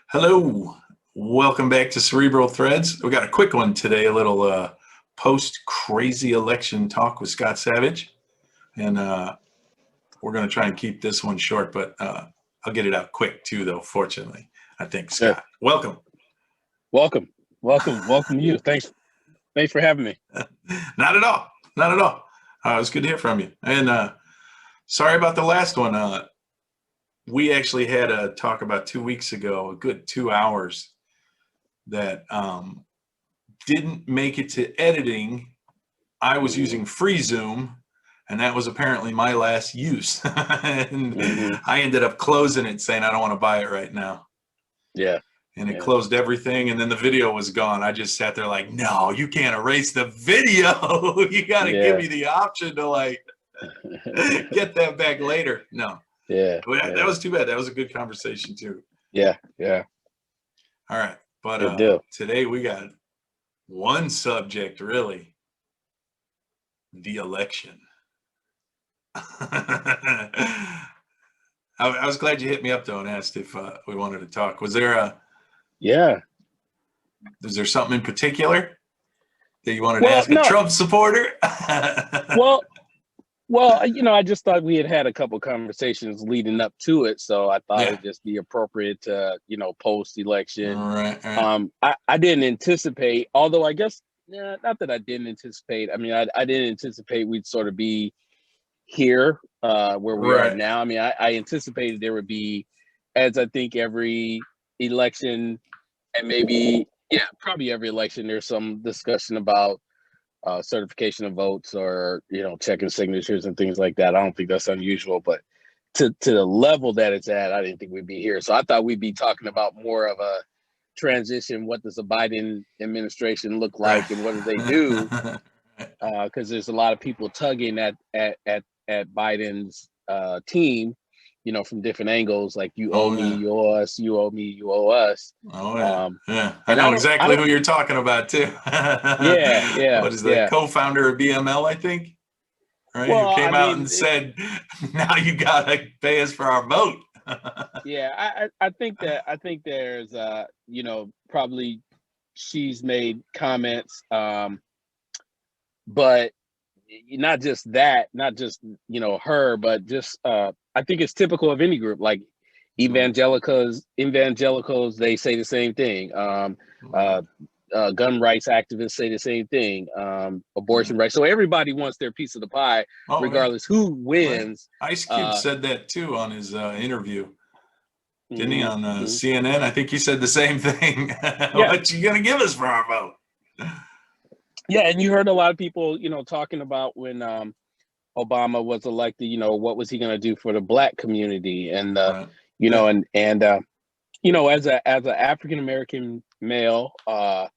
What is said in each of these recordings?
Hello, welcome back to Cerebral Threads. We got a quick one today, a little post-crazy election talk with Scott Savage. And we're going to try and keep this one short, but I'll get it out quick too, though, fortunately. I think, Good. Scott. Welcome. Welcome you. Thanks for having me. Not at all. Not at all. It's good to hear from you. And sorry about the last one. We actually had a talk about 2 weeks ago, a good 2 hours, that didn't make it to editing. I was using free Zoom, and that was apparently my last use. And I ended up closing it, saying I don't want to buy it right now. Yeah. And it closed everything, and then the video was gone. I just sat there like, no, you can't erase the video. You got to give me the option to like get that back later. No. That was too bad. That was a good conversation too. Yeah. All right. But today we got one subject, really. The election. I was glad you hit me up though and asked if we wanted to talk. Was there is there something in particular that you wanted to ask a Trump supporter? Well, I just thought we had a couple conversations leading up to it, so I thought it'd just be appropriate to, post-election. Right. I didn't anticipate, although I guess, not that I didn't anticipate. I mean, I didn't anticipate we'd sort of be here where we are now. I mean, I anticipated there would be, as I think every election, and maybe, probably every election, there's some discussion about certification of votes or checking signatures and things like that. I don't think that's unusual, but to the level that it's at, I didn't think we'd be here. So I thought we'd be talking about more of a transition. What does the Biden administration look like, and what do they do? Because there's a lot of people tugging at Biden's team, from different angles, like you owe me, you owe us, you owe me, you owe us. I know exactly who you're talking about too. What is that? Co-founder of BML, I think. Right? Well, who came out and said, "Now you gotta pay us for our vote." I think there's probably she's made comments, but not just that, not just her, but just I think it's typical of any group, like evangelicals, they say the same thing. Gun rights activists say the same thing. Abortion rights. So everybody wants their piece of the pie, regardless who wins. Ice Cube said that too on his interview. Didn't he, on CNN? I think he said the same thing. What you gonna give us for our vote? Yeah, and you heard a lot of people, talking about when Obama was elected, what was he going to do for the Black community? And, as an African American male, I've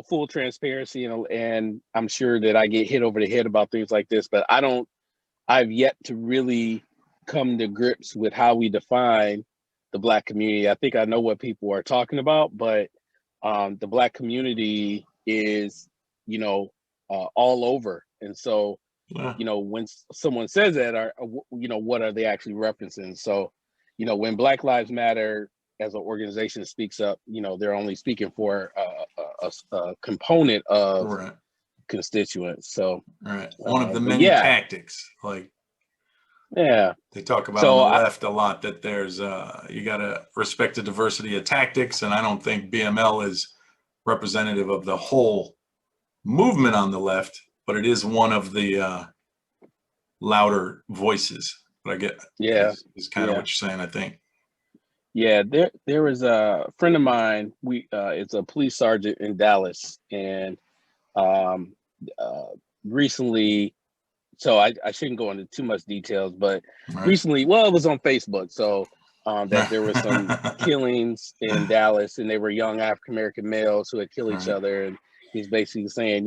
full transparency, and I'm sure that I get hit over the head about things like this, but I've yet to really come to grips with how we define the Black community. I think I know what people are talking about, but the Black community is, all over. And so, when someone says that, what are they actually referencing? So, when Black Lives Matter as an organization speaks up, they're only speaking for a component of constituents. So, one of the many tactics, they talk about on the left a lot, that there's you got to respect the diversity of tactics, and I don't think BML is representative of the whole movement on the left, but it is one of the louder voices. But I get is kind of what you're saying, I think. Yeah, there was a friend of mine. It's a police sergeant in Dallas, and recently. So I shouldn't go into too much details, but recently, it was on Facebook. So that there were some killings in Dallas, and they were young African American males who had killed each other. And he's basically saying,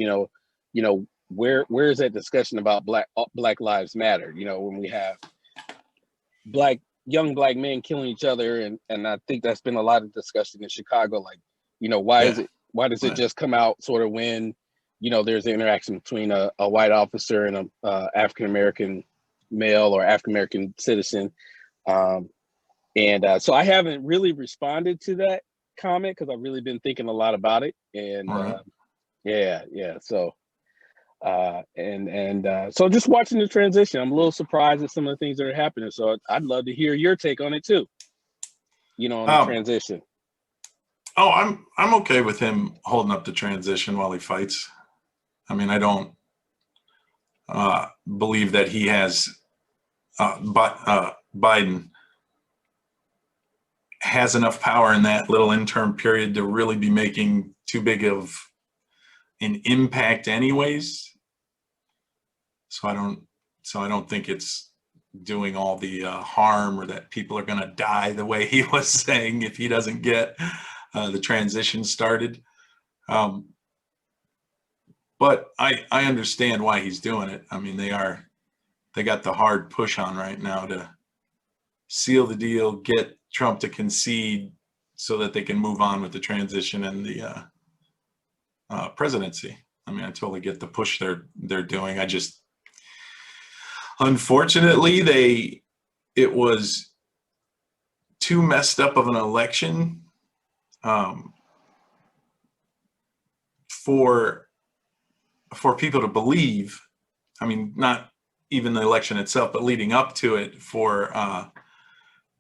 where is that discussion about Black Lives Matter? When we have young black men killing each other, and I think that's been a lot of discussion in Chicago. Like, why does it just come out sort of when there's an interaction between a white officer and a African American male or African American citizen, And so I haven't really responded to that comment because I've really been thinking a lot about it. And Right. yeah. So so just watching the transition, I'm a little surprised at some of the things that are happening. So I'd love to hear your take on it too. On the transition. Oh, I'm okay with him holding up the transition while he fights. I mean, I don't believe that he has, Biden has enough power in that little interim period to really be making too big of an impact anyways. So I don't think it's doing all the harm, or that people are going to die the way he was saying if he doesn't get the transition started. But I understand why he's doing it. I mean, they got the hard push on right now to seal the deal, get Trump to concede so that they can move on with the transition and the presidency. I mean, I totally get the push they're doing. I just, unfortunately, it was too messed up of an election for people to believe. I mean, not even the election itself, but leading up to it, for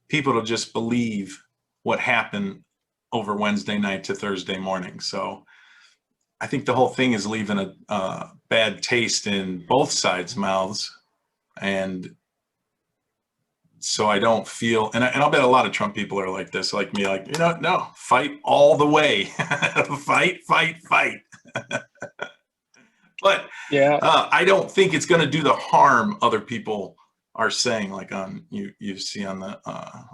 people to just believe what happened over Wednesday night to Thursday morning. So I think the whole thing is leaving a bad taste in both sides' mouths. And so I don't feel, and I'll bet a lot of Trump people are like this, like me, like, no, fight all the way. Fight. But yeah, I don't think it's going to do the harm other people are saying, like on you see on the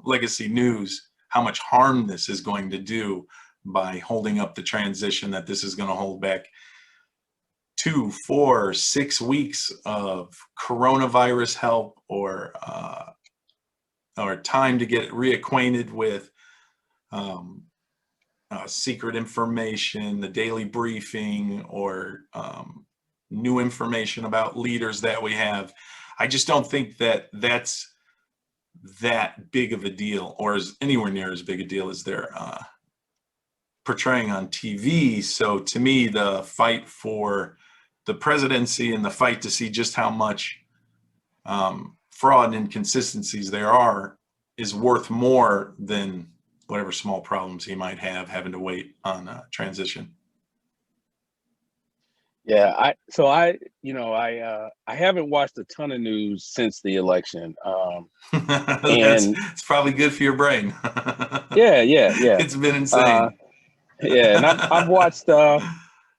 Legacy News, how much harm this is going to do by holding up the transition, that this is going to hold back 2, 4, 6 weeks of coronavirus help, or time to get reacquainted with secret information, the daily briefing, or new information about leaders that we have. I just don't think that that's that big of a deal, or is anywhere near as big a deal as they're portraying on TV. So to me, the fight for the presidency and the fight to see just how much fraud and inconsistencies there are is worth more than whatever small problems he might have having to wait on transition. Yeah, I haven't watched a ton of news since the election. And it's probably good for your brain. yeah. It's been insane. And I've watched.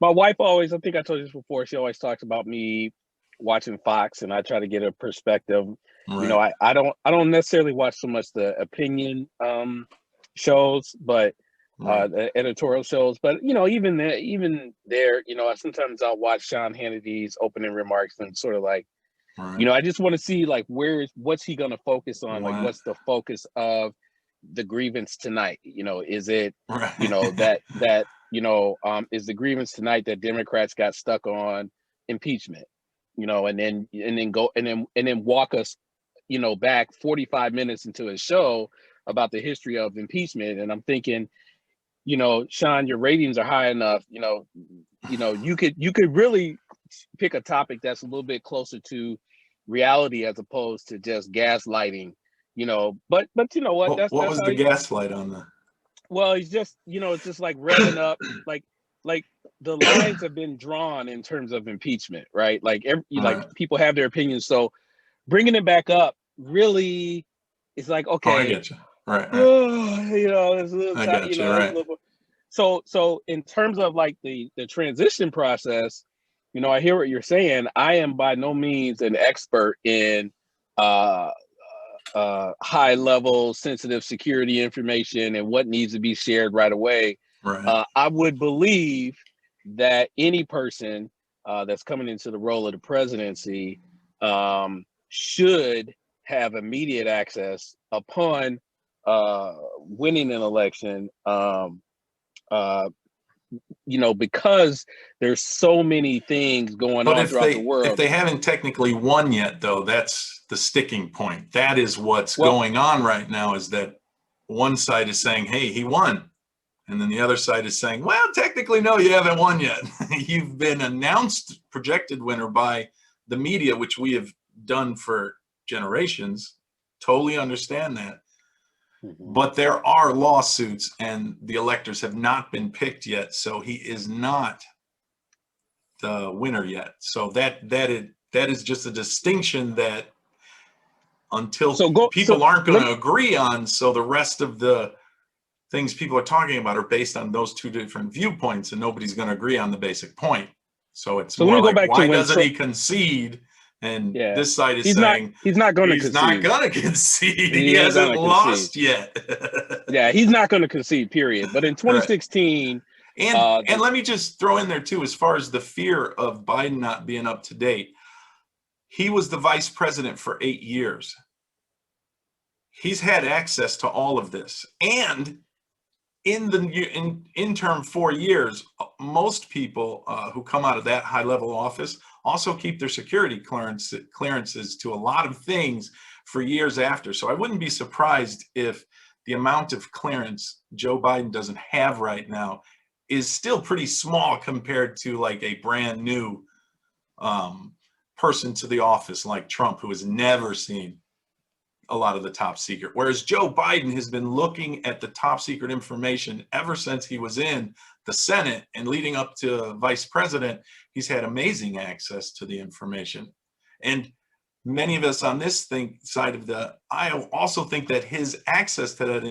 My wife always, I think I told you this before, she always talks about me watching Fox, and I try to get a perspective. Right. I don't necessarily watch so much the opinion shows, but the editorial shows. But even there, sometimes I'll watch Sean Hannity's opening remarks and sort of like, I just want to see like what's he going to focus on, like what's the focus of the grievance tonight. Is it that is the grievance tonight that Democrats got stuck on impeachment, and then walk us back 45 minutes into a show about the history of impeachment. And I'm thinking, Sean, your ratings are high enough, you could really pick a topic that's a little bit closer to reality as opposed to just gaslighting, but you know what, that's was the gaslight on the? Well, he's just, it's just like revving up, like the lines have been drawn in terms of impeachment, right? Like people have their opinions. So bringing it back up really is like, okay, I get you. Right. It's a little, I got you. Right. So in terms of like the transition process, I hear what you're saying. I am by no means an expert in high level sensitive security information and what needs to be shared right away. Right. I would believe that any person that's coming into the role of the presidency should have immediate access upon winning an election, because there's so many things going on throughout the world. If they haven't technically won yet, though, that's the sticking point. That is what's going on right now, is that one side is saying, hey, he won. And then the other side is saying, well, technically, no, you haven't won yet. You've been announced projected winner by the media, which we have done for generations. Totally understand that. But there are lawsuits and the electors have not been picked yet. So he is not the winner yet. So that is just a distinction that until people aren't going to agree on. So the rest of the things people are talking about are based on those two different viewpoints, and nobody's going to agree on the basic point. So it's more like, why doesn't he concede? And this side is saying he's not going to concede. He's not going to concede. He hasn't lost yet. Yeah, he's not going to concede, period. But in 2016... Right. And let me just throw in there, too, as far as the fear of Biden not being up to date, he was the vice president for 8 years. He's had access to all of this. And in the interim 4 years, most people who come out of that high-level office also keep their security clearances to a lot of things for years after. So I wouldn't be surprised if the amount of clearance Joe Biden doesn't have right now is still pretty small compared to like a brand new person to the office like Trump, who has never seen a lot of the top secret. Whereas Joe Biden has been looking at the top secret information ever since he was in the Senate, and leading up to vice president, he's had amazing access to the information. And many of us on this side of the aisle also think that his access to that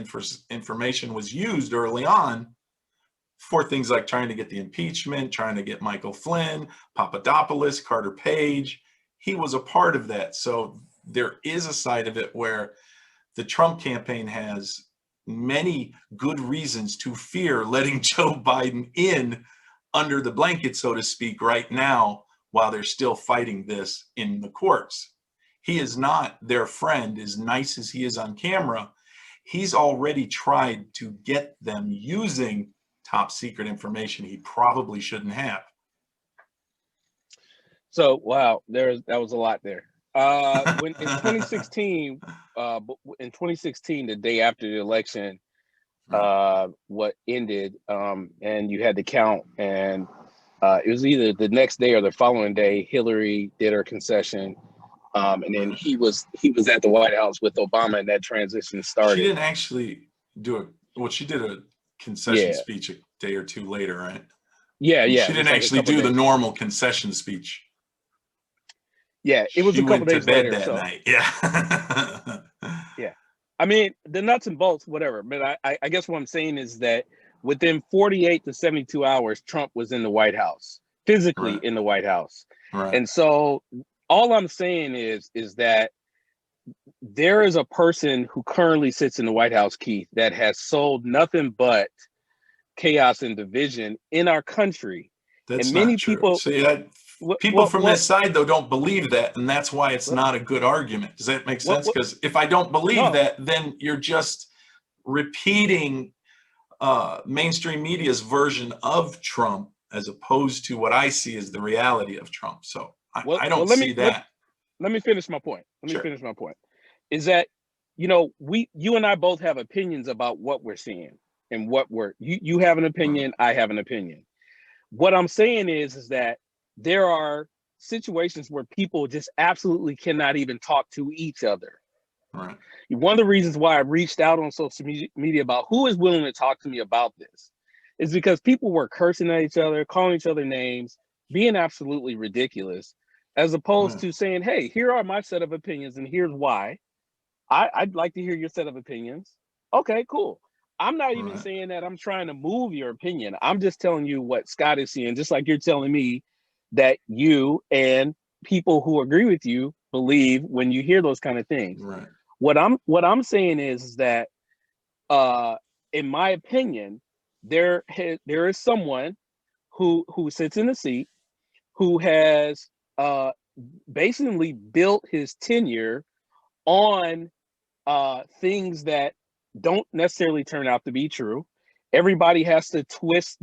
information was used early on for things like trying to get the impeachment, trying to get Michael Flynn, Papadopoulos, Carter Page. He was a part of that. So there is a side of it where the Trump campaign has many good reasons to fear letting Joe Biden in under the blanket, so to speak, right now, while they're still fighting this in the courts. He is not their friend, as nice as he is on camera. He's already tried to get them using top secret information he probably shouldn't have. So, wow, that was a lot there. When in 2016, the day after the election, what ended, and you had to count, and it was either the next day or the following day, Hillary did her concession, and then he was at the White House with Obama, and that transition started. She didn't actually do it. Well, she did a concession speech a day or two later, right? Yeah. She didn't actually do the normal concession speech. Yeah, it was a couple days later. That night. Yeah. Yeah. I mean, the nuts and bolts, whatever. But I guess what I'm saying is that within 48 to 72 hours, Trump was in the White House, physically in the White House. Right. And so all I'm saying is that there is a person who currently sits in the White House, Keith, that has sold nothing but chaos and division in our country. That's and many not true. people people from this side, though, don't believe that, and that's why it's not a good argument. Does that make sense? Because if I don't believe that, then you're just repeating mainstream media's version of Trump as opposed to what I see as the reality of Trump. So I don't see that. Let me finish my point. Finish my point. Is that, you and I both have opinions about what we're seeing and what you have an opinion, I have an opinion. What I'm saying is that there are situations where people just absolutely cannot even talk to each other. Right. One of the reasons why I reached out on social media about who is willing to talk to me about this is because people were cursing at each other, calling each other names, being absolutely ridiculous, as opposed to saying, hey, here are my set of opinions and here's why. I'd like to hear your set of opinions. Okay, cool. I'm not even saying that I'm trying to move your opinion. I'm just telling you what Scott is seeing, just like you're telling me that you and people who agree with you believe when you hear those kind of things. Right. What I'm saying is that, in my opinion, there is someone who sits in the seat who has basically built his tenure on things that don't necessarily turn out to be true. Everybody has to twist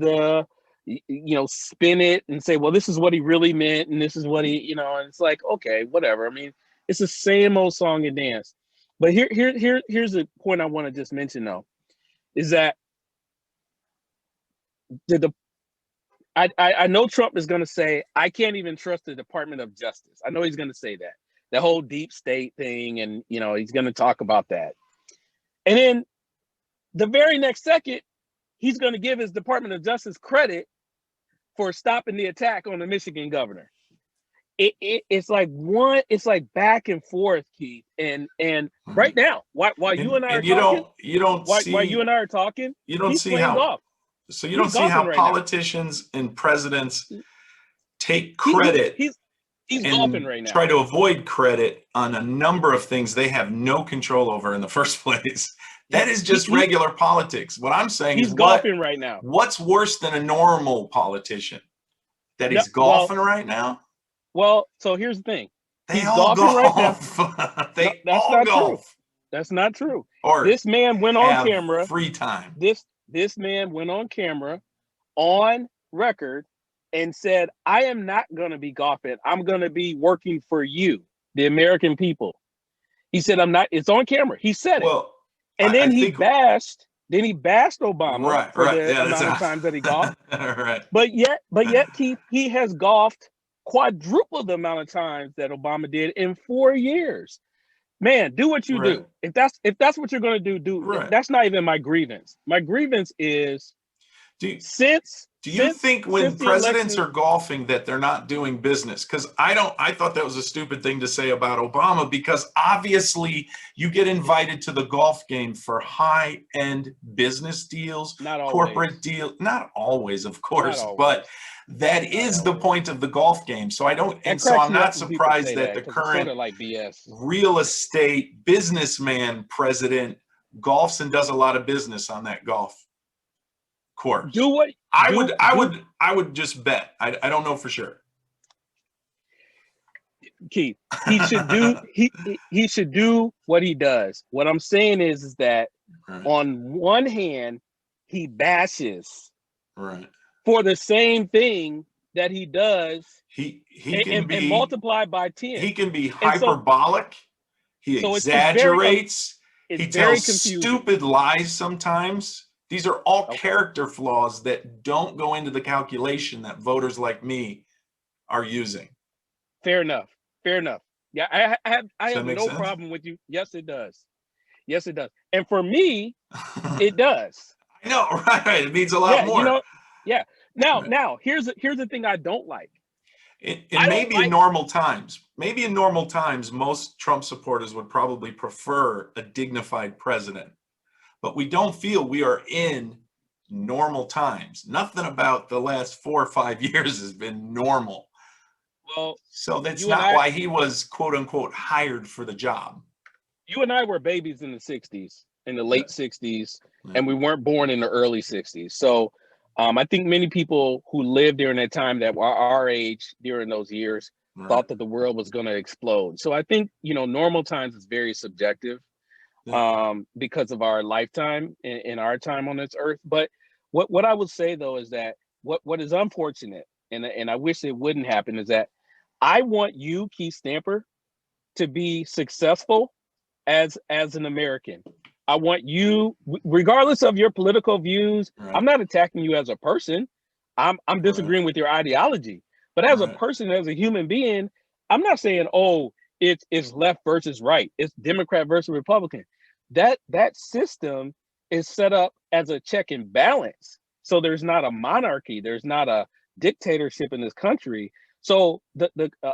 spin it and say, well, this is what he really meant, and this is what he, and it's like, okay, whatever. I mean, it's the same old song and dance. But here's the point I want to just mention though, is that I know Trump is going to say, I can't even trust the Department of Justice. I know he's going to say that, the whole deep state thing. And, you know, he's going to talk about that. And then the very next second, he's going to give his Department of Justice credit for stopping the attack on the Michigan governor. It's like back and forth, Keith. And right now, while you and I are talking, while you and I are talking, you don't he's see playing how golf. So you don't see how right politicians and presidents take credit he's and golfing right now. Try to avoid credit on a number of things they have no control over in the first place. That is just regular politics. What I'm saying he's is golfing right now. What's worse than a normal politician? That he's golfing right now? Well, so here's the thing. He's golfing right now. That's not true. That's not true. Or this man went on camera. Free time. This man went on camera, on record, and said, I am not going to be golfing. I'm going to be working for you, the American people. He said, I'm not. It's on camera. He said it. And then he bashed Obama for the amount of times that he golfed. Right. But yet, Keith, he has golfed quadruple the amount of times that Obama did in 4 years. Man, do what you do. If that's what you're going to do. That's not even my grievance. My grievance is do you think when presidents are golfing that they're not doing business? Because I thought that was a stupid thing to say about Obama, because obviously you get invited to the golf game for high-end business deals, corporate deals. Not always, of course, but that is the point of the golf game. So I'm not surprised that the current real estate businessman president golfs and does a lot of business on that golf course. I would just bet. I don't know for sure. Keith, he should do what he does. What I'm saying is that on one hand, he bashes for the same thing that he does. He can be multiplied by 10. He can be hyperbolic. He exaggerates. He tells stupid lies sometimes. These are all character flaws that don't go into the calculation that voters like me are using. Fair enough. Yeah, I have no problem with you. Yes, it does. And for me, it does. I know, right? It means a lot more. Now, here's the thing I don't like. Maybe in normal times, most Trump supporters would probably prefer a dignified president. But we don't feel we are in normal times. Nothing about the last 4 or 5 years has been normal. Well, so that's not why he was, quote unquote, hired for the job. You and I were babies in the 60s, in the late 60s, and we weren't born in the early 60s. So I think many people who lived during that time that were our age during those years thought that the world was going to explode. So I think, normal times is very subjective. Because of our lifetime in our time on this earth. But what I would say though is that what is unfortunate, and I wish it wouldn't happen, is that I want you, Keith Stamper, to be successful as an American. I want you, regardless of your political views. I'm not attacking you as a person. I'm disagreeing with your ideology. But as a person, as a human being, I'm not saying, it's left versus right. It's Democrat versus Republican. That system is set up as a check and balance. So there's not a monarchy. There's not a dictatorship in this country. So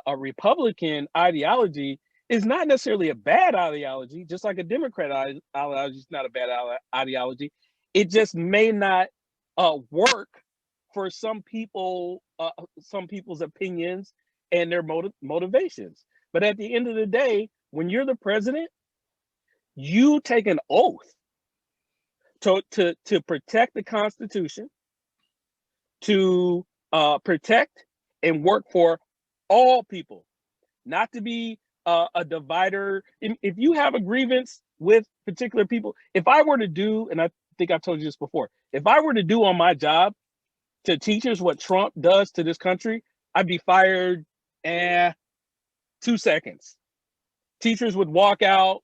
a Republican ideology is not necessarily a bad ideology, just like a Democrat ideology is not a bad ideology. It just may not work for some people, some people's opinions and their motivations. But at the end of the day, when you're the president, you take an oath to protect the Constitution, to protect and work for all people, not to be a divider. If you have a grievance with particular people, if I were to do, and I think I've told you this before, if I were to do on my job to teachers what Trump does to this country, I'd be fired 2 seconds. Teachers would walk out,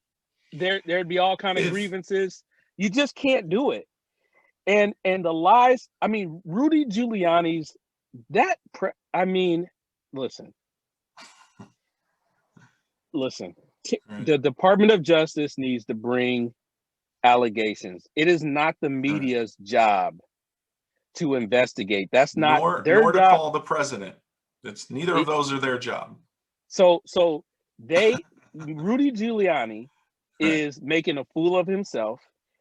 there'd be all kind of If grievances. You just can't do it. And the lies. I mean, Rudy Giuliani's listen. right, The Department of Justice needs to bring allegations. It is not the right. media's job to investigate. That's not nor their nor to job. call the president. It's neither of It, those are their job. so Rudy Giuliani Right. is making a fool of himself.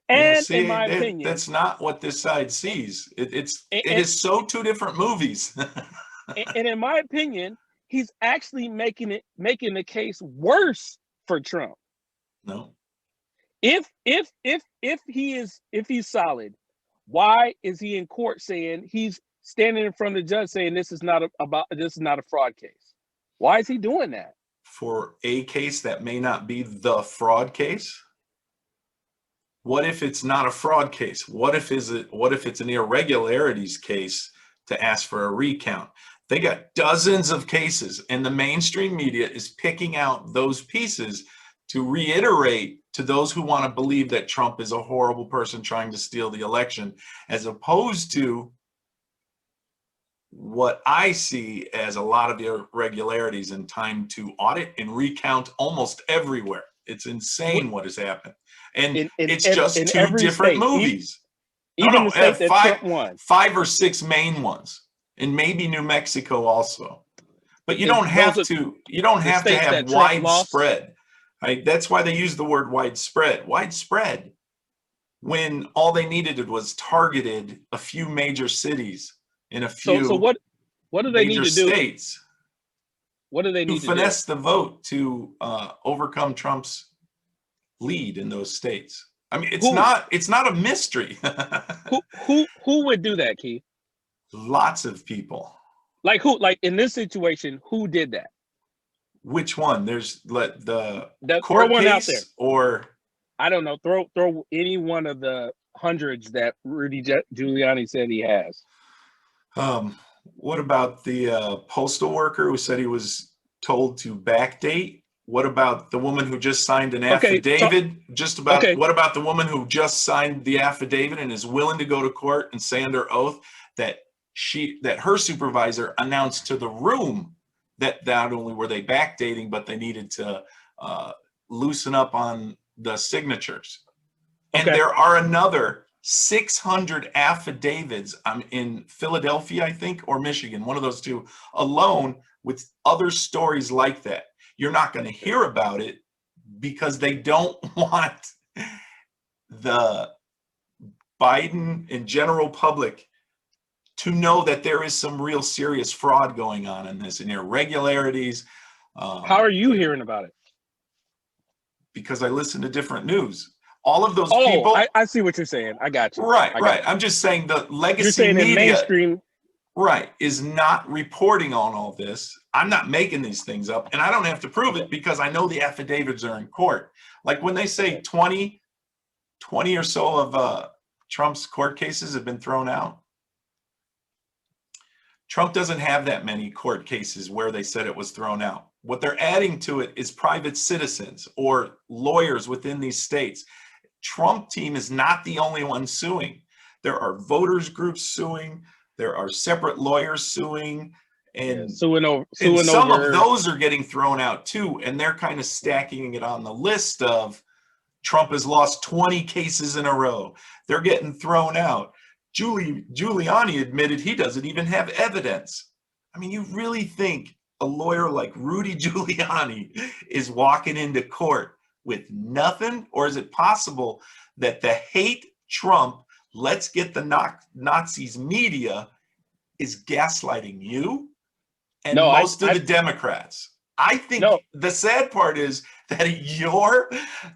Yeah, And in see, my opinion, that's not what this side sees. It and, is so two different movies. and in my opinion, he's actually making the case worse for Trump. No. If he's solid, why is he in court saying he's standing in front of the judge saying this is not a fraud case? Why is he doing that? For a case that may not be the fraud case? What if it's not a fraud case? What if it's an irregularities case to ask for a recount? They got dozens of cases, and the mainstream media is picking out those pieces to reiterate to those who want to believe that Trump is a horrible person trying to steal the election, as opposed to what I see as a lot of irregularities and time to audit and recount almost everywhere. It's insane what has happened. And it's just two every different state, movies. even the state that Trump won. 5 or 6 main ones, and maybe New Mexico also. But you don't have to have widespread. Right? That's why they use the word widespread. Widespread, when all they needed was targeted a few major cities in a few so what do they need to do? States. What do they need to do? Finesse the vote to overcome Trump's lead in those states. I mean, it's not a mystery. who would do that, Keith? Lots of people. Like who? Like in this situation, who did that? Which one? There's the court case out there, or I don't know. Throw any one of the hundreds that Rudy Giuliani said he has. What about the postal worker who said he was told to backdate? What about the woman who just signed an affidavit? What about the woman who just signed the affidavit and is willing to go to court and say under oath that her supervisor announced to the room that not only were they backdating, but they needed to loosen up on the signatures. And there are another 600 affidavits in Philadelphia, I think, or Michigan, one of those two alone, with other stories like that. You're not going to hear about it because they don't want the Biden and general public to know that there is some real serious fraud going on in this and irregularities. How are you hearing about it? Because I listen to different news. All of those people. I see what you're saying. I got you. Right. I'm just saying the legacy you're saying media, in mainstream, right, is not reporting on all this. I'm not making these things up, and I don't have to prove it because I know the affidavits are in court. Like when they say 20 or so of Trump's court cases have been thrown out. Trump doesn't have that many court cases where they said it was thrown out. What they're adding to it is private citizens or lawyers within these states. Trump team is not the only one suing. There are voters groups suing. There are separate lawyers suing. And some of those are getting thrown out too. And they're kind of stacking it on the list of Trump has lost 20 cases in a row. They're getting thrown out. Giuliani admitted he doesn't even have evidence. I mean, you really think a lawyer like Rudy Giuliani is walking into court with nothing? Or is it possible that the hate Trump, let's get the Nazis media is gaslighting you and most of the Democrats? I think the sad part is that your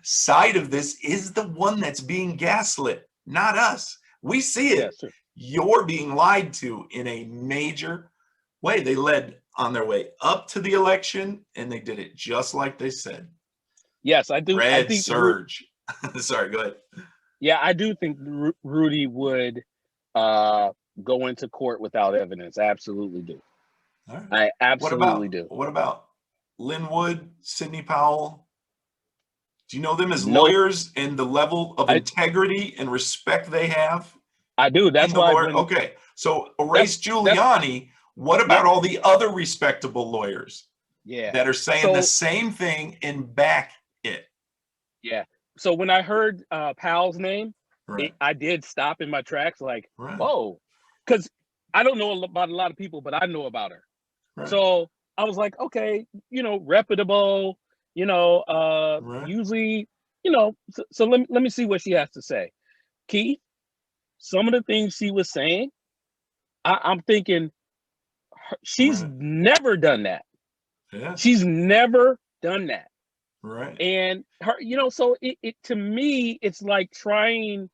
side of this is the one that's being gaslit, not us. We see it. Yeah, you're being lied to in a major way. They led on their way up to the election, and they did it just like they said. Yes, I do. Red surge. Sorry, go ahead. Yeah, I do think Rudy would go into court without evidence. I absolutely do. All right. I absolutely do. What about Lynn Wood, Sidney Powell? Do you know them as Nope. lawyers and the level of integrity and respect they have I do. in That's the why lawyer? when Okay, so erase that's Giuliani. What about yeah, all the other respectable lawyers yeah. that are saying the So same thing and back it? yeah. So when I heard Pal's name, Right, I did stop in my tracks, like, right, whoa, because I don't know about a lot of people, but I know about her. right, So I was like, okay, reputable, right. usually, so let me see what she has to say. Keith, some of the things she was saying, I'm thinking she's Right. never done that. Yeah. She's never done that. Right. And her, so it to me, it's like trying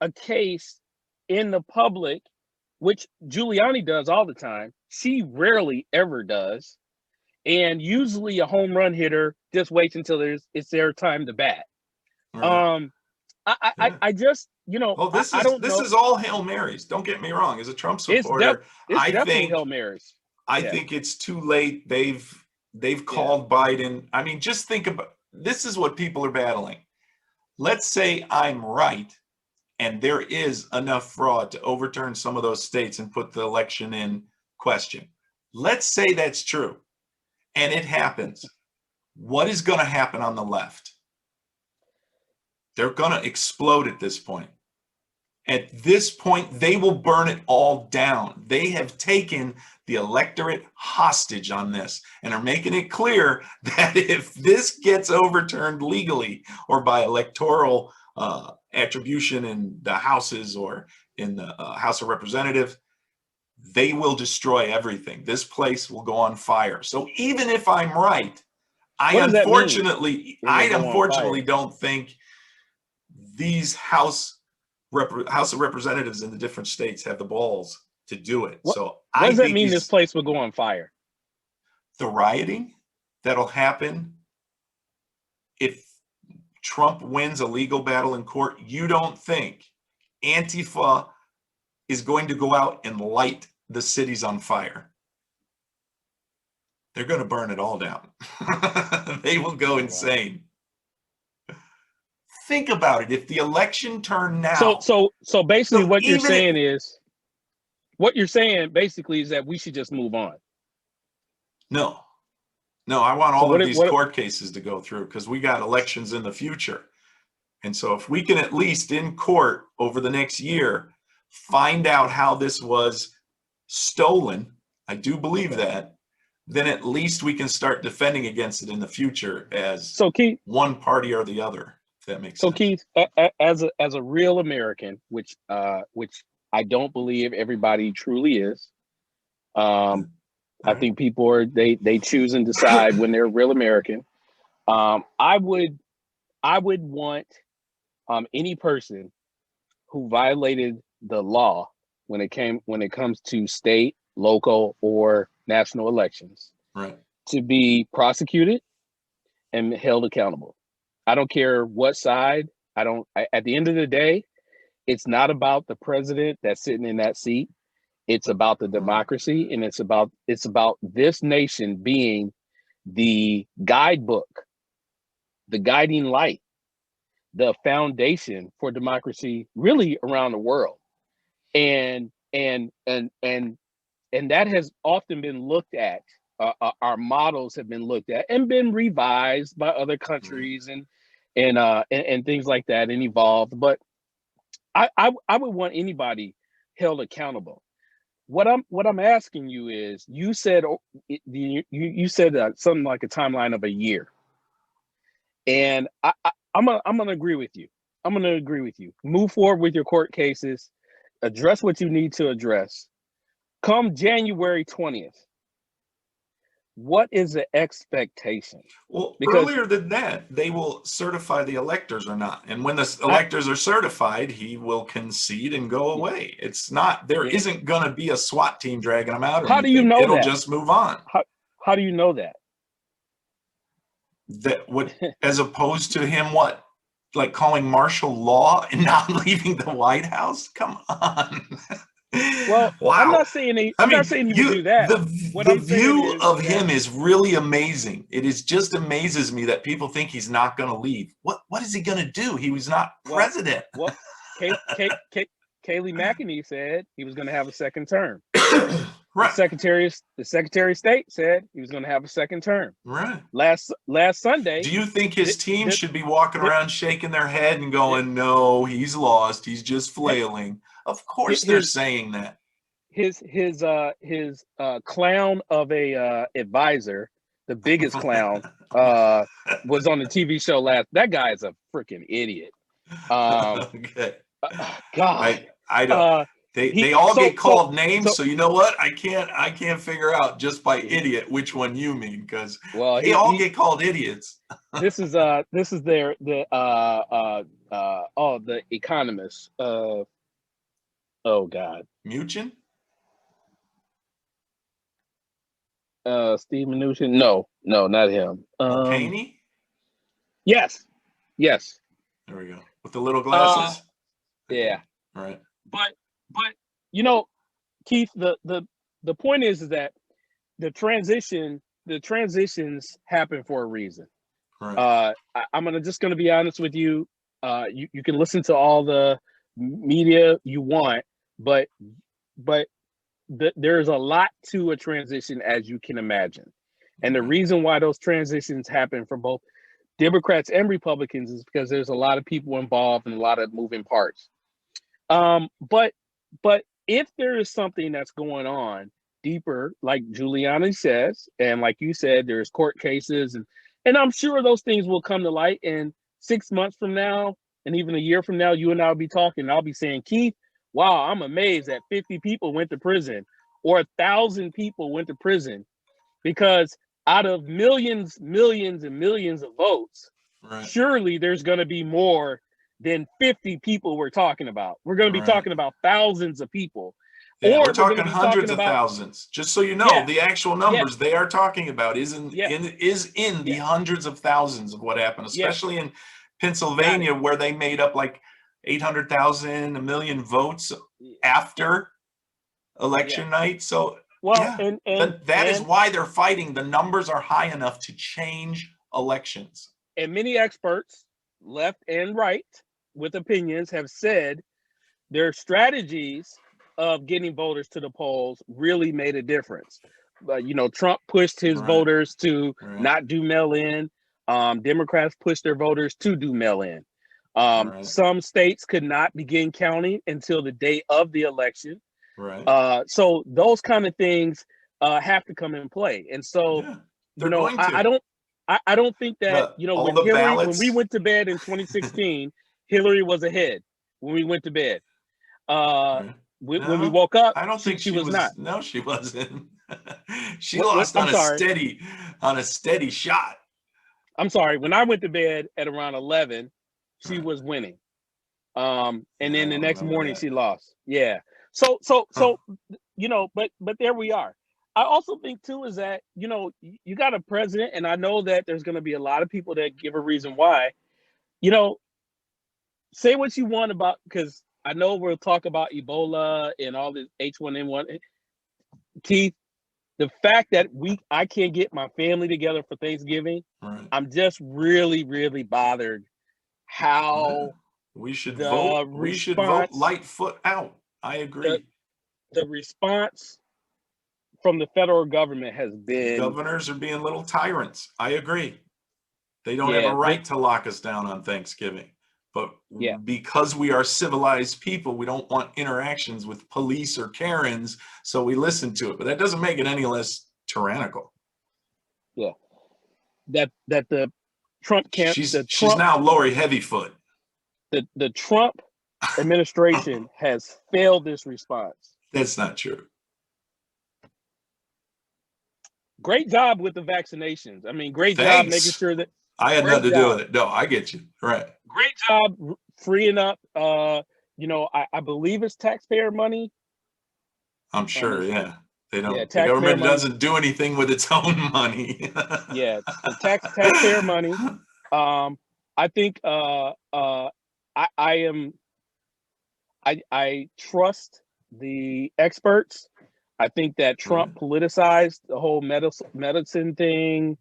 a case in the public, which Giuliani does all the time. She rarely ever does. And usually a home run hitter just waits until it's their time to bat. Right. Um, Yeah. I just, Well, this I is don't this know. is all Hail Marys. Don't get me wrong. As a Trump It's supporter, it's I definitely Hail think Marys. I Yeah, think it's too late. They've yeah. called Biden. I mean, just think about this is what people are battling. Let's say I'm right and there is enough fraud to overturn some of those states and put the election in question. Let's say that's true and it happens. What is going to happen on the left? They're going to explode at this point. At this point, they will burn it all down. They have taken the electorate hostage on this and are making it clear that if this gets overturned legally or by electoral attribution in the houses or in the House of Representatives, they will destroy everything. This place will go on fire. So even if I'm right, What does that mean? It will I go on unfortunately fire. don't think these House of Representatives in the different states have the balls to do it. What So What I does that think mean? This place will go on fire. the rioting that'll happen if Trump wins a legal battle in court. You don't think Antifa is going to go out and light the cities on fire? They're going to burn it all down. They will go Oh, wow. insane. Think about it. If the election turned now, So basically, so even what you're saying basically is that we should just move on. no, no, I want So all of what? these court cases to go through because we got elections in the future. And so if we can at least in court over the next year find out how this was stolen, I do believe Okay. that, then at least we can start defending against it in the future as So Keith, one party or the other, if that makes sense. as a real American, which I don't believe everybody truly is. I All think people they choose and decide when they're a real American. I would want any person who violated the law when it comes to state, local, or national elections right, to be prosecuted and held accountable. I don't care what side. At the end of the day, it's not about the president that's sitting in that seat. It's about the right, democracy, and it's about this nation being the guidebook, the guiding light, the foundation for democracy really around the world. And that has often been looked at. Our models have been looked at and been revised by other right. countries and things like that and evolved. But I would want anybody held accountable. What I'm asking you is, you said you said something like a timeline of a year, and I'm gonna agree with you. I'm gonna agree with you. Move forward with your court cases, address what you need to address. Come January 20th, what is the expectation? Well, Because earlier than that, they will certify the electors or not. And when the I electors are certified, he will concede and go away. It's not, there yeah, isn't going to be a SWAT team dragging them out or how do you anything. know It'll that? just move on. How do you know that? That would, as opposed to him, what, like calling martial law and not leaving the White House? Come on. Well, I'm Wow. not saying I I'm not mean, saying he would do that. What the I'm saying view is of that, him is really amazing. It is just amazes me that people think he's not going to leave. What is he going to do? He was not well, president. well, Kayleigh McEnany said he was going to have a second term. Right. The Secretary of State said he was going to have a second term. Right. Last Sunday. Do you think his team should be walking the, around shaking their head and the, going, "No, he's lost. He's just flailing"? Of course they're his saying that. his clown of a advisor, the biggest clown, was on the TV show last. That guy is a freaking idiot. Okay. God. I don't. They all get called names, so you know what? I can't figure out just by idiot which one you mean, because they all get called idiots. This is their the Economist. Oh God. Mnuchin? Steve Mnuchin? No, not him. Mulcahy? Yes. There we go. With the little glasses? Yeah. Right. But Keith, the point is that the transitions happen for a reason. Right. I'm just gonna be honest with you. You can listen to all the media you want, but there's a lot to a transition, as you can imagine. And the reason why those transitions happen for both Democrats and Republicans is because there's a lot of people involved and a lot of moving parts. But if there is something that's going on deeper, like Giuliani says, and like you said, there's court cases, and I'm sure those things will come to light. And 6 months from now, and even a year from now, you and I will be talking, and I'll be saying, Keith, wow, I'm amazed that 50 people went to prison, or 1,000 people went to prison, because out of millions and millions of votes, surely there's going to be more than 50 people we're talking about. We're going to be talking about thousands of people. Yeah, we're talking hundreds of thousands. Just so you know, the actual numbers they are talking about is in the hundreds of thousands of what happened, especially in Pennsylvania, where they made up like 800,000, 1 million votes after election night. So that is why they're fighting. The numbers are high enough to change elections. And many experts, left and right, with opinions, have said their strategies of getting voters to the polls really made a difference. Trump pushed his voters to not do mail-in. Democrats pushed their voters to do mail-in. Some states could not begin counting until the day of the election. So those kind of things have to come in play. And so, I don't think that, when we went to bed in 2016, Hillary was ahead when we went to bed. When we woke up, I don't think she was not. No, she wasn't. She lost on a steady shot. I'm sorry. When I went to bed at around 11, she was winning. And then the next morning she lost. Yeah. So but there we are. I also think too is that, you got a president, and I know that there's going to be a lot of people that give a reason why. Say what you want about, because I know we'll talk about Ebola and all this H1N1. Keith, the fact that I can't get my family together for Thanksgiving, I'm just really, really bothered how we should vote. We should vote Lightfoot out. I agree. The response from the federal government has been, governors are being little tyrants. I agree. They don't have a right to lock us down on Thanksgiving. But because we are civilized people, we don't want interactions with police or Karens, so we listen to it. But that doesn't make it any less tyrannical. Yeah. That the Trump camp. She's now Lori Heavyfoot. The Trump administration has failed this response. That's not true. Great job with the vaccinations. I mean, great job making sure that I had nothing to do with it. No, I get you. Right. Great job freeing up. I believe it's taxpayer money. I'm sure. They don't. The government doesn't do anything with its own money. Taxpayer money. I think I trust the experts. I think that Trump politicized the whole medicine thing.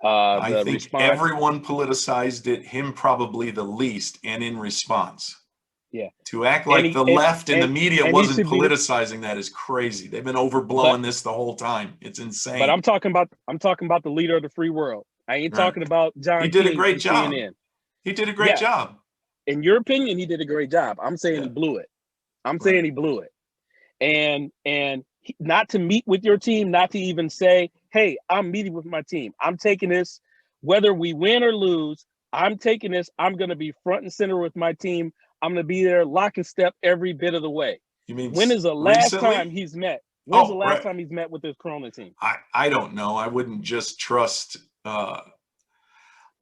I The think response, everyone politicized it, him probably the least, and in response. yeah. To act And like he the left and the media he wasn't should be, politicizing that is crazy. They've been but overblowing this the whole time. It's insane. I'm talking about the leader of the free world. I ain't Right. talking about He John did a King great from job. CNN. He did a great Yes, job. in your opinion, he did a great job. I'm saying he blew it. I'm saying he blew it. And not to meet with your team, not to even say, hey, I'm meeting with my team. I'm taking this, whether we win or lose, I'm taking this. I'm going to be front and center with my team. I'm going to be there lock and step every bit of the way. You mean When is the last recently? time he's met? When's the last time he's met with his Corona team? I don't know. I wouldn't just trust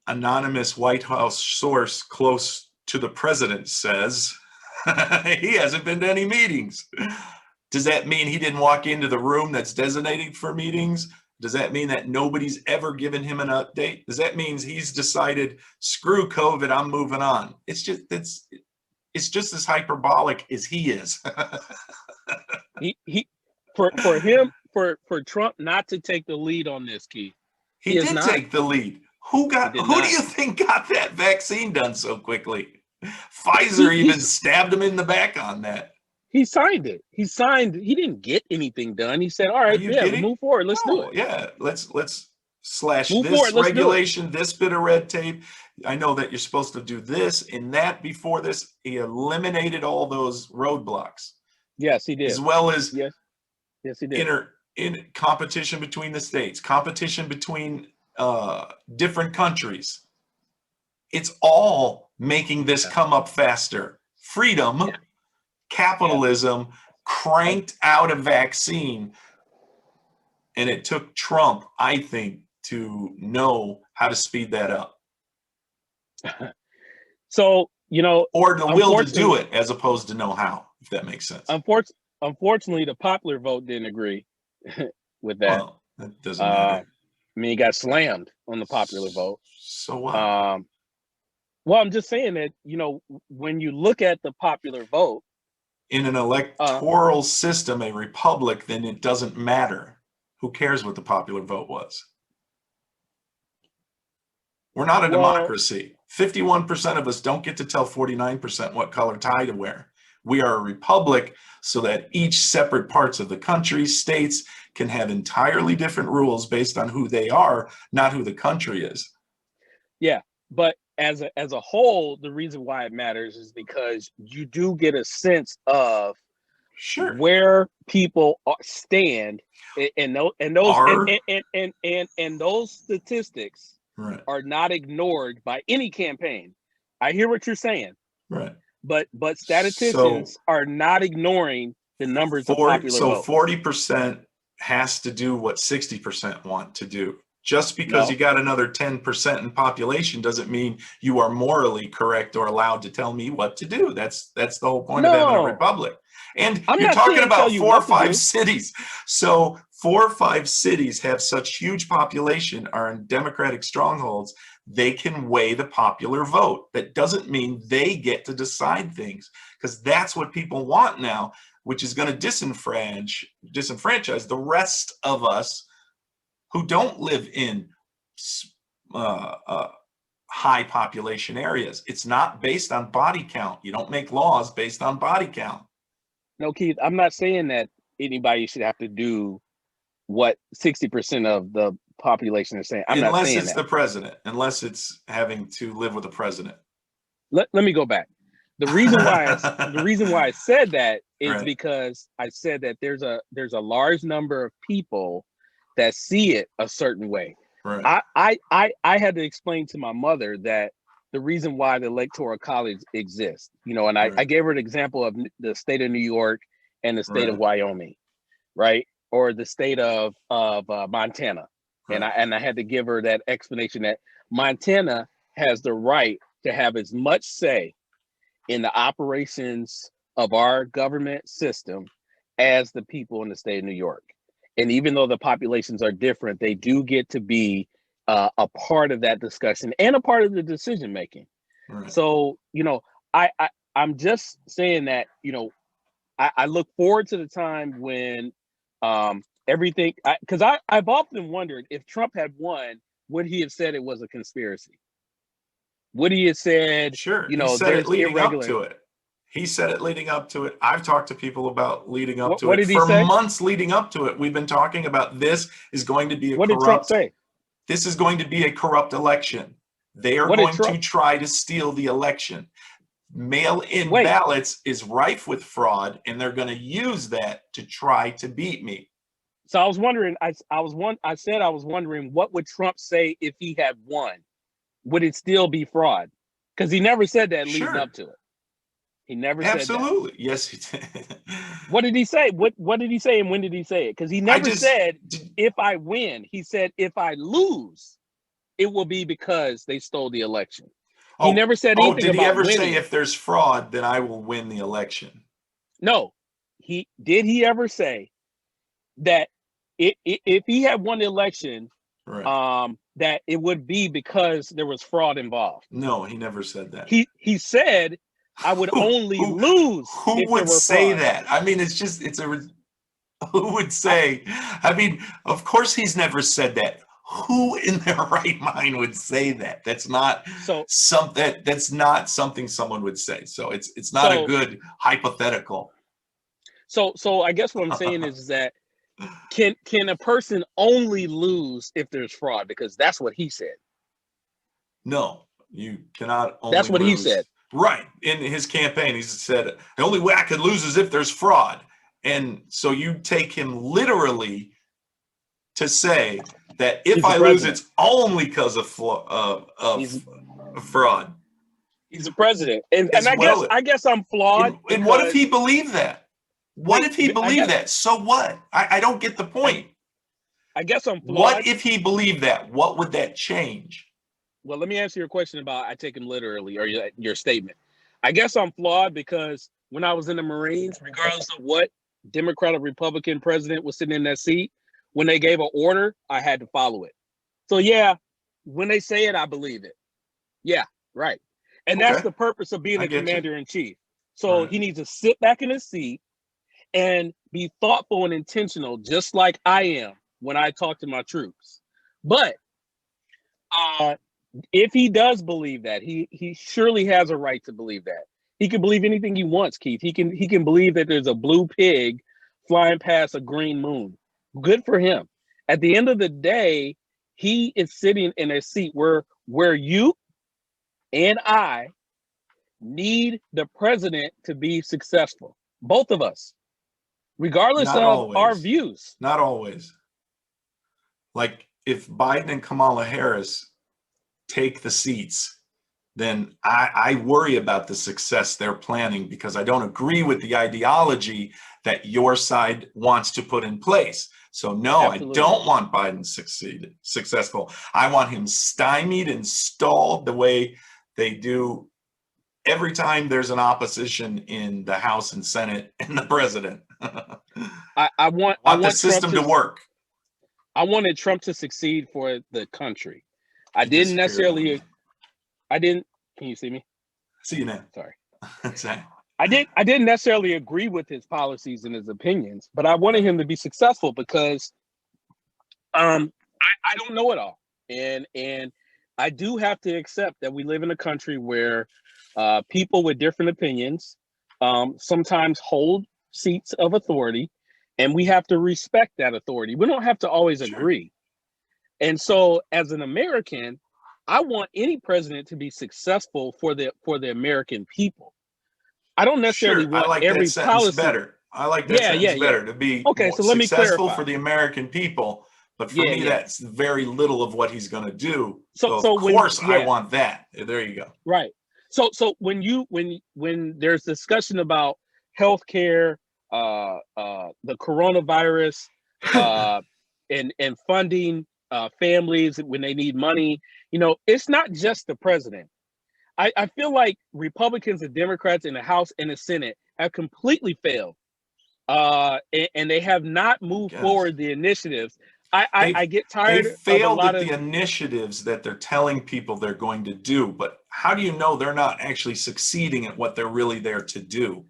anonymous White House source close to the president says he hasn't been to any meetings. Does that mean he didn't walk into the room that's designated for meetings? Does that mean that nobody's ever given him an update? Does that mean he's decided, screw COVID, I'm moving on? It's just as hyperbolic as he is. For Trump not to take the lead on this, Keith. He did take the lead. Who do you think got that vaccine done so quickly? Pfizer even stabbed him in the back on that. He signed it. He didn't get anything done. He said, all right, move forward. Let's do it. Yeah, let's slash move this forward, regulation, this bit of red tape. I know that you're supposed to do this and that before this. He eliminated all those roadblocks. Yes, he did. As well as yes, he did. In competition between the states, competition between different countries. It's all making this come up faster. Freedom, capitalism cranked out a vaccine, and it took Trump, I think, to know how to speed that up. So, or the will to do it as opposed to know how, if that makes sense. Unfortunately, the popular vote didn't agree with that. Well, that doesn't matter. I mean, he got slammed on the popular vote. So what? Well, I'm just saying that, when you look at the popular vote, in an electoral system, a republic, then it doesn't matter. Who cares what the popular vote was? We're not a democracy. 51% of us don't get to tell 49% what color tie to wear. We are a republic so that each separate parts of the country, states, can have entirely different rules based on who they are, not who the country is. Yeah, but as a whole, the reason why it matters is because you do get a sense of where people stand, and those statistics are not ignored by any campaign. I hear what you're saying, right? But statisticians are not ignoring the numbers of popular vote. So 40% has to do what 60% want to do. Just because you got another 10% in population doesn't mean you are morally correct or allowed to tell me what to do. That's the whole point of having a republic. And you're talking about 4 or 5 cities. So 4 or 5 cities have such huge population, are in Democratic strongholds, they can weigh the popular vote. That doesn't mean they get to decide things, because that's what people want now, which is going to disenfranchise the rest of us who don't live in high population areas. It's not based on body count. You don't make laws based on body count. No, Keith, I'm not saying that anybody should have to do what 60% of the population is saying. I'm not saying that. Unless it's the president, unless it's having to live with a president. Let me go back. The reason why I said that is because I said that there's a large number of people that see it a certain way. Right. I had to explain to my mother that the reason why the Electoral College exists, and I gave her an example of the state of New York and the state of Wyoming, right? Or the state of Montana. Right. And I had to give her that explanation that Montana has the right to have as much say in the operations of our government system as the people in the state of New York. And even though the populations are different, they do get to be a part of that discussion and a part of the decision making. Right. So, I'm just saying that, I look forward to the time when everything, because I've often wondered if Trump had won, would he have said it was a conspiracy? Would he have said, Sure, you he know, said it there's leading up irregular? to it. He said it leading up to it. I've talked to people about leading up to What it did he for say? months leading up to it. We've been talking about this is going to be a What did Trump corrupt, say? this is going to be a corrupt election. They are What did going to Trump? try to steal the election. Mail-in Wait, ballots is rife with fraud, and they're going to use that to try to beat me. so I was wondering. I said I was wondering what would Trump say if he had won? Would it still be fraud? Because he never said that leading Sure, up to it. He never said that. absolutely. Yes, he did. What did he say? What did he say, and when did he say it? Because he I never just, said if I win. He said if I lose, it will be because they stole the election. He oh, never said oh, anything did he about ever say winning. if there's fraud, then I will win the election? No, he ever say that if he had won the election, Right. that it would be because there was fraud involved. No, he never said that. He said I would Who, only who, lose who if there would were say fraud. that? I mean, it's just, who would I, say, I mean, of course he's never said that. Who in their right mind would say that? That's not so that's not something someone would say. So it's not a so good hypothetical. so I guess what I'm saying is that can a person only lose if there's fraud? Because that's what he said. No, you cannot That's only what he said. lose. Right. In his campaign, he said the only way I could lose is if there's fraud. And so you take him literally to say that if He's the I lose, president. it's only because of He's fraud. he's the president, and As well, I guess I'm flawed and what if he because believed that? What wait, if he believed that? So what? I don't get the point. I guess I'm What flawed. if he believed that? What would that change? Well, let me answer your question about I take him literally or your statement. I guess I'm flawed because when I was in the Marines, regardless of what Democrat or Republican president was sitting in that seat, when they gave an order, I had to follow it. So yeah, when they say it, I believe it. Yeah, right. And that's Okay, the purpose of being I a get you. commander in chief. All So right. he needs to sit back in his seat and be thoughtful and intentional, just like I am when I talk to my troops. But uh, if he does believe that, he surely has a right to believe that. He can believe anything he wants, Keith. He can believe that there's a blue pig flying past a green moon. Good for him. At the end of the day, he is sitting in a seat where you and I need the president to be successful. Both of us, regardless Not of our always. views. Not always. Like if Biden and Kamala Harris take the seats, then I worry about the success they're planning because I don't agree with the ideology that your side wants to put in place. So no, I Absolutely. don't want Biden successful. I want him stymied and stalled the way they do every time there's an opposition in the House and Senate and the president. I want The Trump system to work. I wanted Trump to succeed for the country. I You didn't disappeared on necessarily me. I didn't can you see me? See you now. Sorry. That's it. I didn't necessarily agree with his policies and his opinions, but I wanted him to be successful because I don't know it all. And I do have to accept that we live in a country where people with different opinions sometimes hold seats of authority, and we have to respect that authority. We don't have to always Sure. agree. And so as an American, I want any president to be successful for the American people. I don't necessarily Sure. I want like that every sentence policy. better. I like that Yeah, sentence yeah, yeah. better, to be Okay, more so let me successful clarify. for the American people. But for Yeah, me, yeah. that's very little of what he's going to do. So So of so when course I yeah, want that. There you go. right. So when there's discussion about healthcare, the coronavirus, uh, and funding families when they need money, it's not just the president. I feel like Republicans and Democrats in the House and the Senate have completely failed, and they have not I moved guess. forward the initiatives. I, They've I get they've tired of a failed lot at of the initiatives that they're telling people they're going to do. But how do you know they're not actually succeeding at what they're really there to do?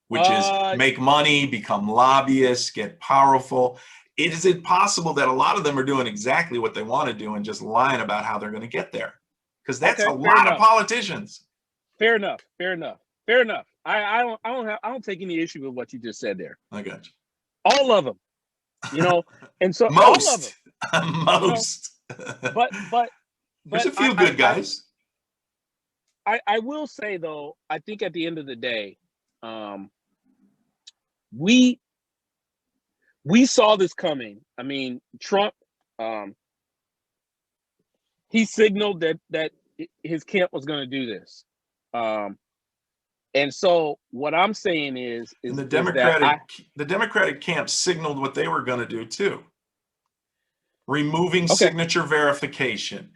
which is make money, become lobbyists, get powerful. Is it possible that a lot of them are doing exactly what they want to do and just lying about how they're going to get there? Because that's a lot of politicians. Fair enough. I don't take any issue with what you just said there. I got you. All of them, and so most, all of them, most. But there's a few good guys. I will say though, I think at the end of the day, we saw this coming. I mean, Trump, he signaled that his camp was going to do this. And so what I'm saying is the Democratic camp signaled what they were going to do too. Removing signature verification,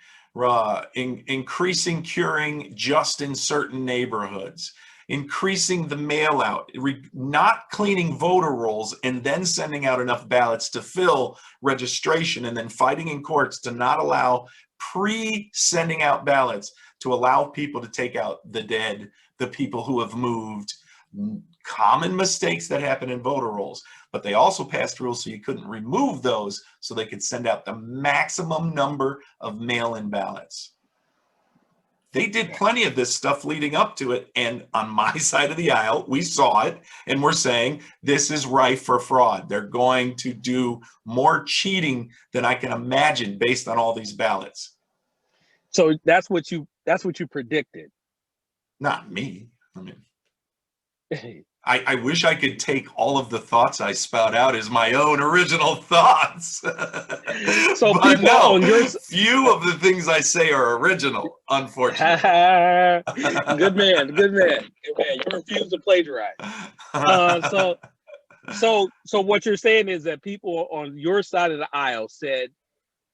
increasing curing just in certain neighborhoods, increasing the mail out, not cleaning voter rolls and then sending out enough ballots to fill registration, and then fighting in courts to not allow pre-sending out ballots to allow people to take out the dead, the people who have moved, common mistakes that happen in voter rolls. But they also passed rules so you couldn't remove those, so they could send out the maximum number of mail-in ballots. They did plenty of this stuff leading up to it, and on my side of the aisle, we saw it, and we're saying this is rife for fraud. They're going to do more cheating than I can imagine based on all these ballots. So that's what you predicted. Not me. I mean, I wish I could take all of the thoughts I spout out as my own original thoughts. So but people no, on your few of the things I say are original, unfortunately. Good man. You refuse to plagiarize. So what you're saying is that people on your side of the aisle said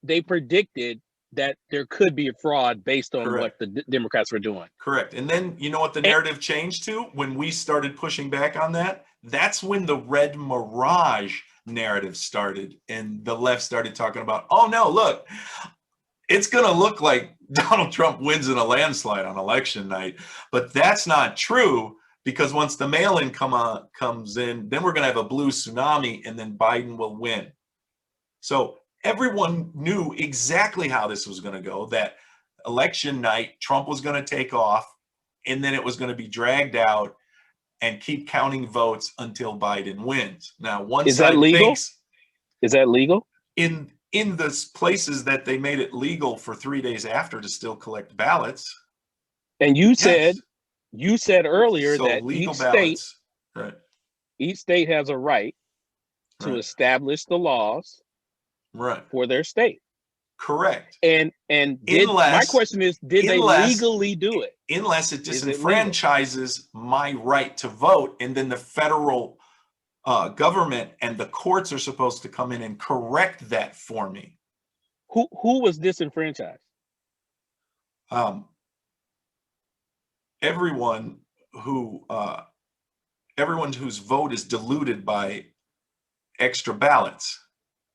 they predicted that there could be a fraud based on what the Democrats were doing. Correct. And then you know what the narrative changed to when we started pushing back on that? That's when the red mirage narrative started, and the left started talking about, oh no, look, it's going to look like Donald Trump wins in a landslide on election night. But that's not true, because once the mail-in comes in, then we're going to have a blue tsunami, and then Biden will win. So everyone knew exactly how this was going to go, that election night, Trump was going to take off, and then it was going to be dragged out and keep counting votes until Biden wins. Now, one Is side that legal? thinks... Is that legal? In the places that they made it legal for 3 days after to still collect ballots. And you said earlier that each state has a right to establish the laws for their state. Correct. And my question is, did they legally do it? Unless it disenfranchises my right to vote, and then the federal government and the courts are supposed to come in and correct that for me. Who was disenfranchised? Everyone whose vote is diluted by extra ballots.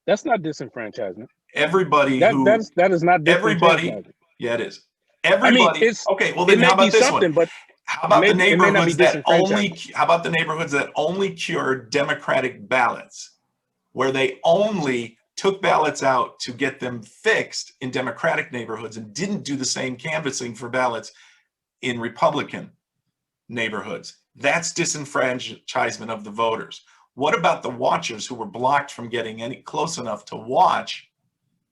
That's not disenfranchisement. That is not disenfranchisement. Yeah, it is. Everybody. Okay, well then how about this one? How about the neighborhoods that only cure Democratic ballots, where they only took ballots out to get them fixed in Democratic neighborhoods and didn't do the same canvassing for ballots in Republican neighborhoods? That's disenfranchisement of the voters. What about the watchers who were blocked from getting any close enough to watch,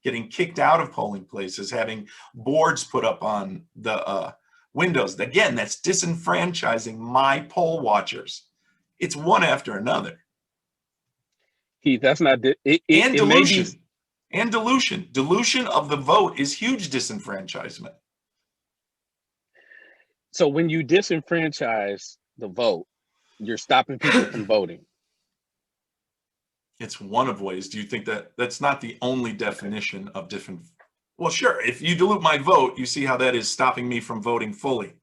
getting kicked out of polling places, having boards put up on the windows? Again, that's disenfranchising my poll watchers. It's one after another. Keith, that's not delusion. And delution of the vote is huge disenfranchisement. So when you disenfranchise the vote, you're stopping people from voting. It's one of ways. Do you think that that's not the only definition of different? Well, sure. If you dilute my vote, you see how that is stopping me from voting fully.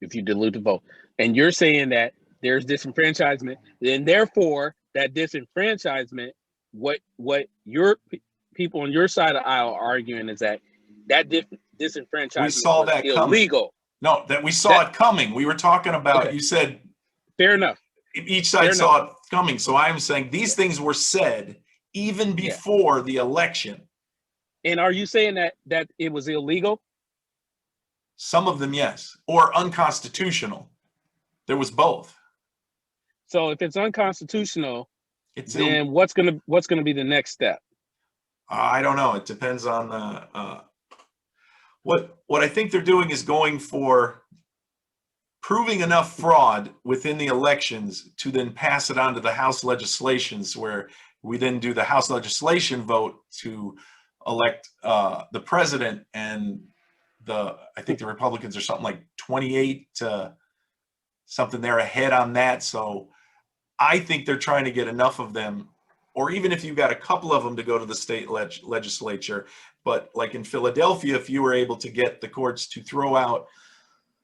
If you dilute the vote, and you're saying that there's disenfranchisement, then therefore that disenfranchisement, what your people on your side of the aisle are arguing is that disenfranchisement we saw that illegal. No, that we saw it coming. We were talking about, you said Fair enough. Each side saw it coming. So I'm saying these things were said even before the election. And are you saying that it was illegal? Some of them, yes, or unconstitutional. There was both. So if it's unconstitutional, then what's gonna be the next step? I don't know. It depends on what I think they're doing is going for proving enough fraud within the elections to then pass it on to the House legislations, where we then do the House legislation vote to elect the president, and I think the Republicans are something like 28 to something, they're ahead on that. So I think they're trying to get enough of them, or even if you've got a couple of them, to go to the state legislature. But like in Philadelphia, if you were able to get the courts to throw out,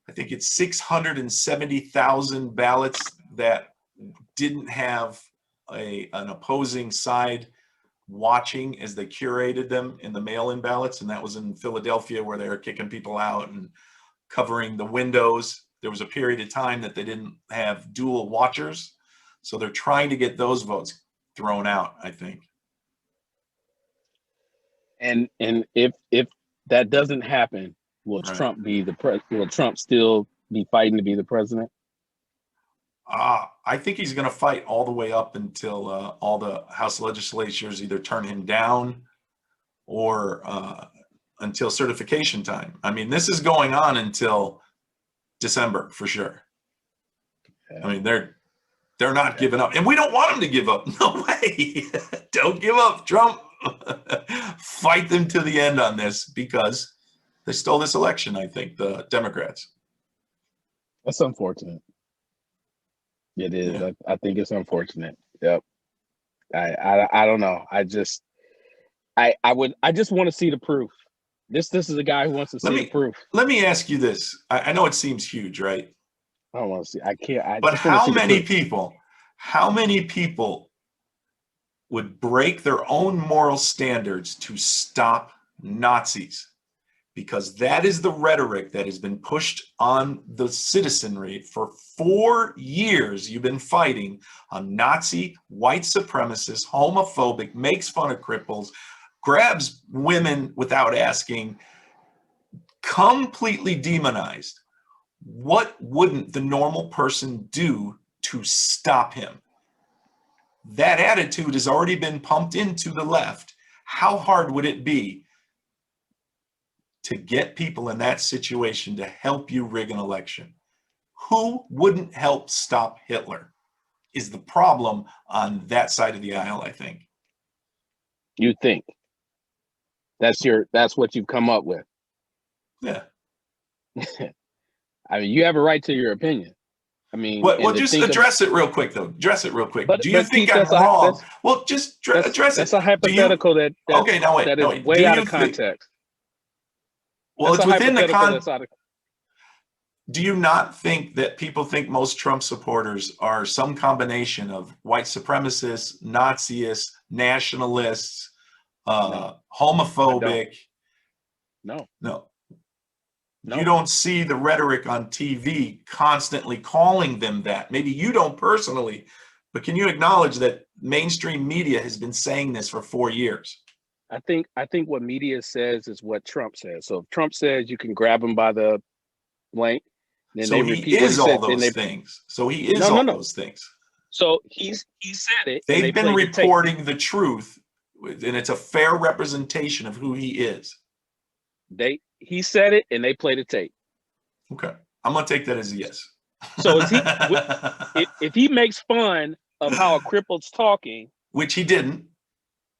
I think it's 670,000 ballots that didn't have an opposing side watching as they curated them in the mail-in ballots. And that was in Philadelphia, where they were kicking people out and covering the windows. There was a period of time that they didn't have dual watchers. So they're trying to get those votes thrown out, I think. And if that doesn't happen, will Trump be will Trump still be fighting to be the president? I think he's going to fight all the way up until all the House legislatures either turn him down or until certification time. I mean, this is going on until December for sure. I mean, they're not giving up, and we don't want them to give up. No way. Don't give up, Trump. Fight them to the end on this, because they stole this election, I think, the Democrats. That's unfortunate. It is. Yeah. I think it's unfortunate. Yep. I don't know. I just want to see the proof. This is a guy who wants to see the proof. Let me ask you this. I know it seems huge, right? I don't want to see. I can't. But how many people would break their own moral standards to stop Nazis? Because that is the rhetoric that has been pushed on the citizenry for 4 years. You've been fighting a Nazi, white supremacist, homophobic, makes fun of cripples, grabs women without asking, completely demonized. What wouldn't the normal person do to stop him? That attitude has already been pumped into the left. How hard would it be to get people in that situation to help you rig an election? Who wouldn't help stop Hitler is the problem on that side of the aisle, I think. You think that's what you've come up with? Yeah. I mean, you have a right to your opinion. I mean, well, just address it real quick, though. Address it real quick. Do you think I'm wrong? Well, just address it. That's a hypothetical that is way out of context. Well, it's within the context. Do you not think that people think most Trump supporters are some combination of white supremacists, Nazis, nationalists, homophobic? No. You don't see the rhetoric on TV constantly calling them that. Maybe you don't personally, but can you acknowledge that mainstream media has been saying this for 4 years? I think what media says is what Trump says. So if Trump says you can grab him by the blank, then so they he repeat is all those things. So he is all those things. So he said it. They've been reporting the truth, and it's a fair representation of who he is. He said it, and they played the tape. Okay, I'm gonna take that as a yes. So is he? if he makes fun of how a crippled's talking, which he didn't.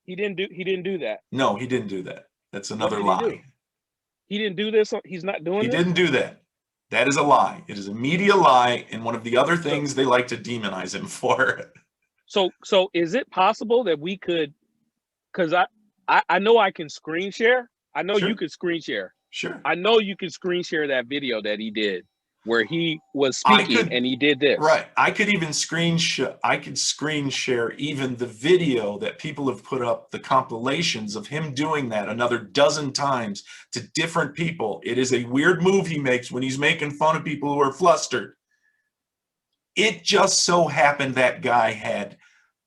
He didn't do that. No, he didn't do that. That's another lie. He didn't do this. He's not doing this? He didn't do that. That is a lie. It is a media lie, and one of the other things they like to demonize him for. So is it possible that we could, because I know I can screen share. I know you could screen share. Sure. I know you can screen share that video that he did where he was speaking and he did this. Right. I could even screen share even the video that people have put up, the compilations of him doing that another dozen times to different people. It is a weird move he makes when he's making fun of people who are flustered. It just so happened that guy had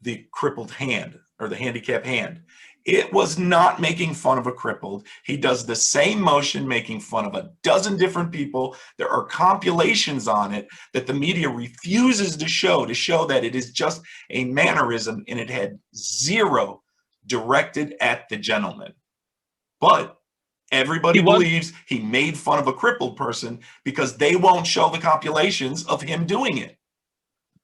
the crippled hand or the handicap hand. It was not making fun of a crippled. He does the same motion making fun of a dozen different people. There are compilations on it that the media refuses to show that it is just a mannerism, and it had zero directed at the gentleman. But everybody believes he made fun of a crippled person because they won't show the compilations of him doing it.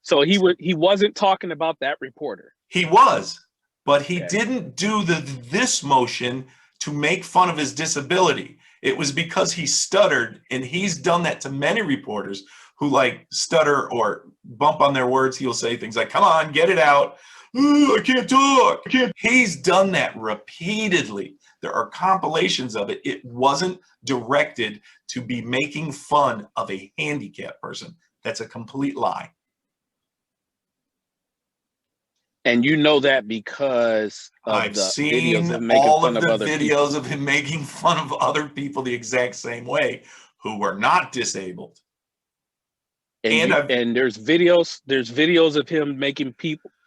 So he wasn't talking about that reporter. He was, but he didn't do this motion to make fun of his disability. It was because he stuttered, and he's done that to many reporters who like stutter or bump on their words. He'll say things like, "Come on, get it out. Ooh, I can't talk. I can't." He's done that repeatedly. There are compilations of it. It wasn't directed to be making fun of a handicapped person. That's a complete lie. And you know that because I've seen all of the videos of him making fun of other people the exact same way who were not disabled. And there's videos of him making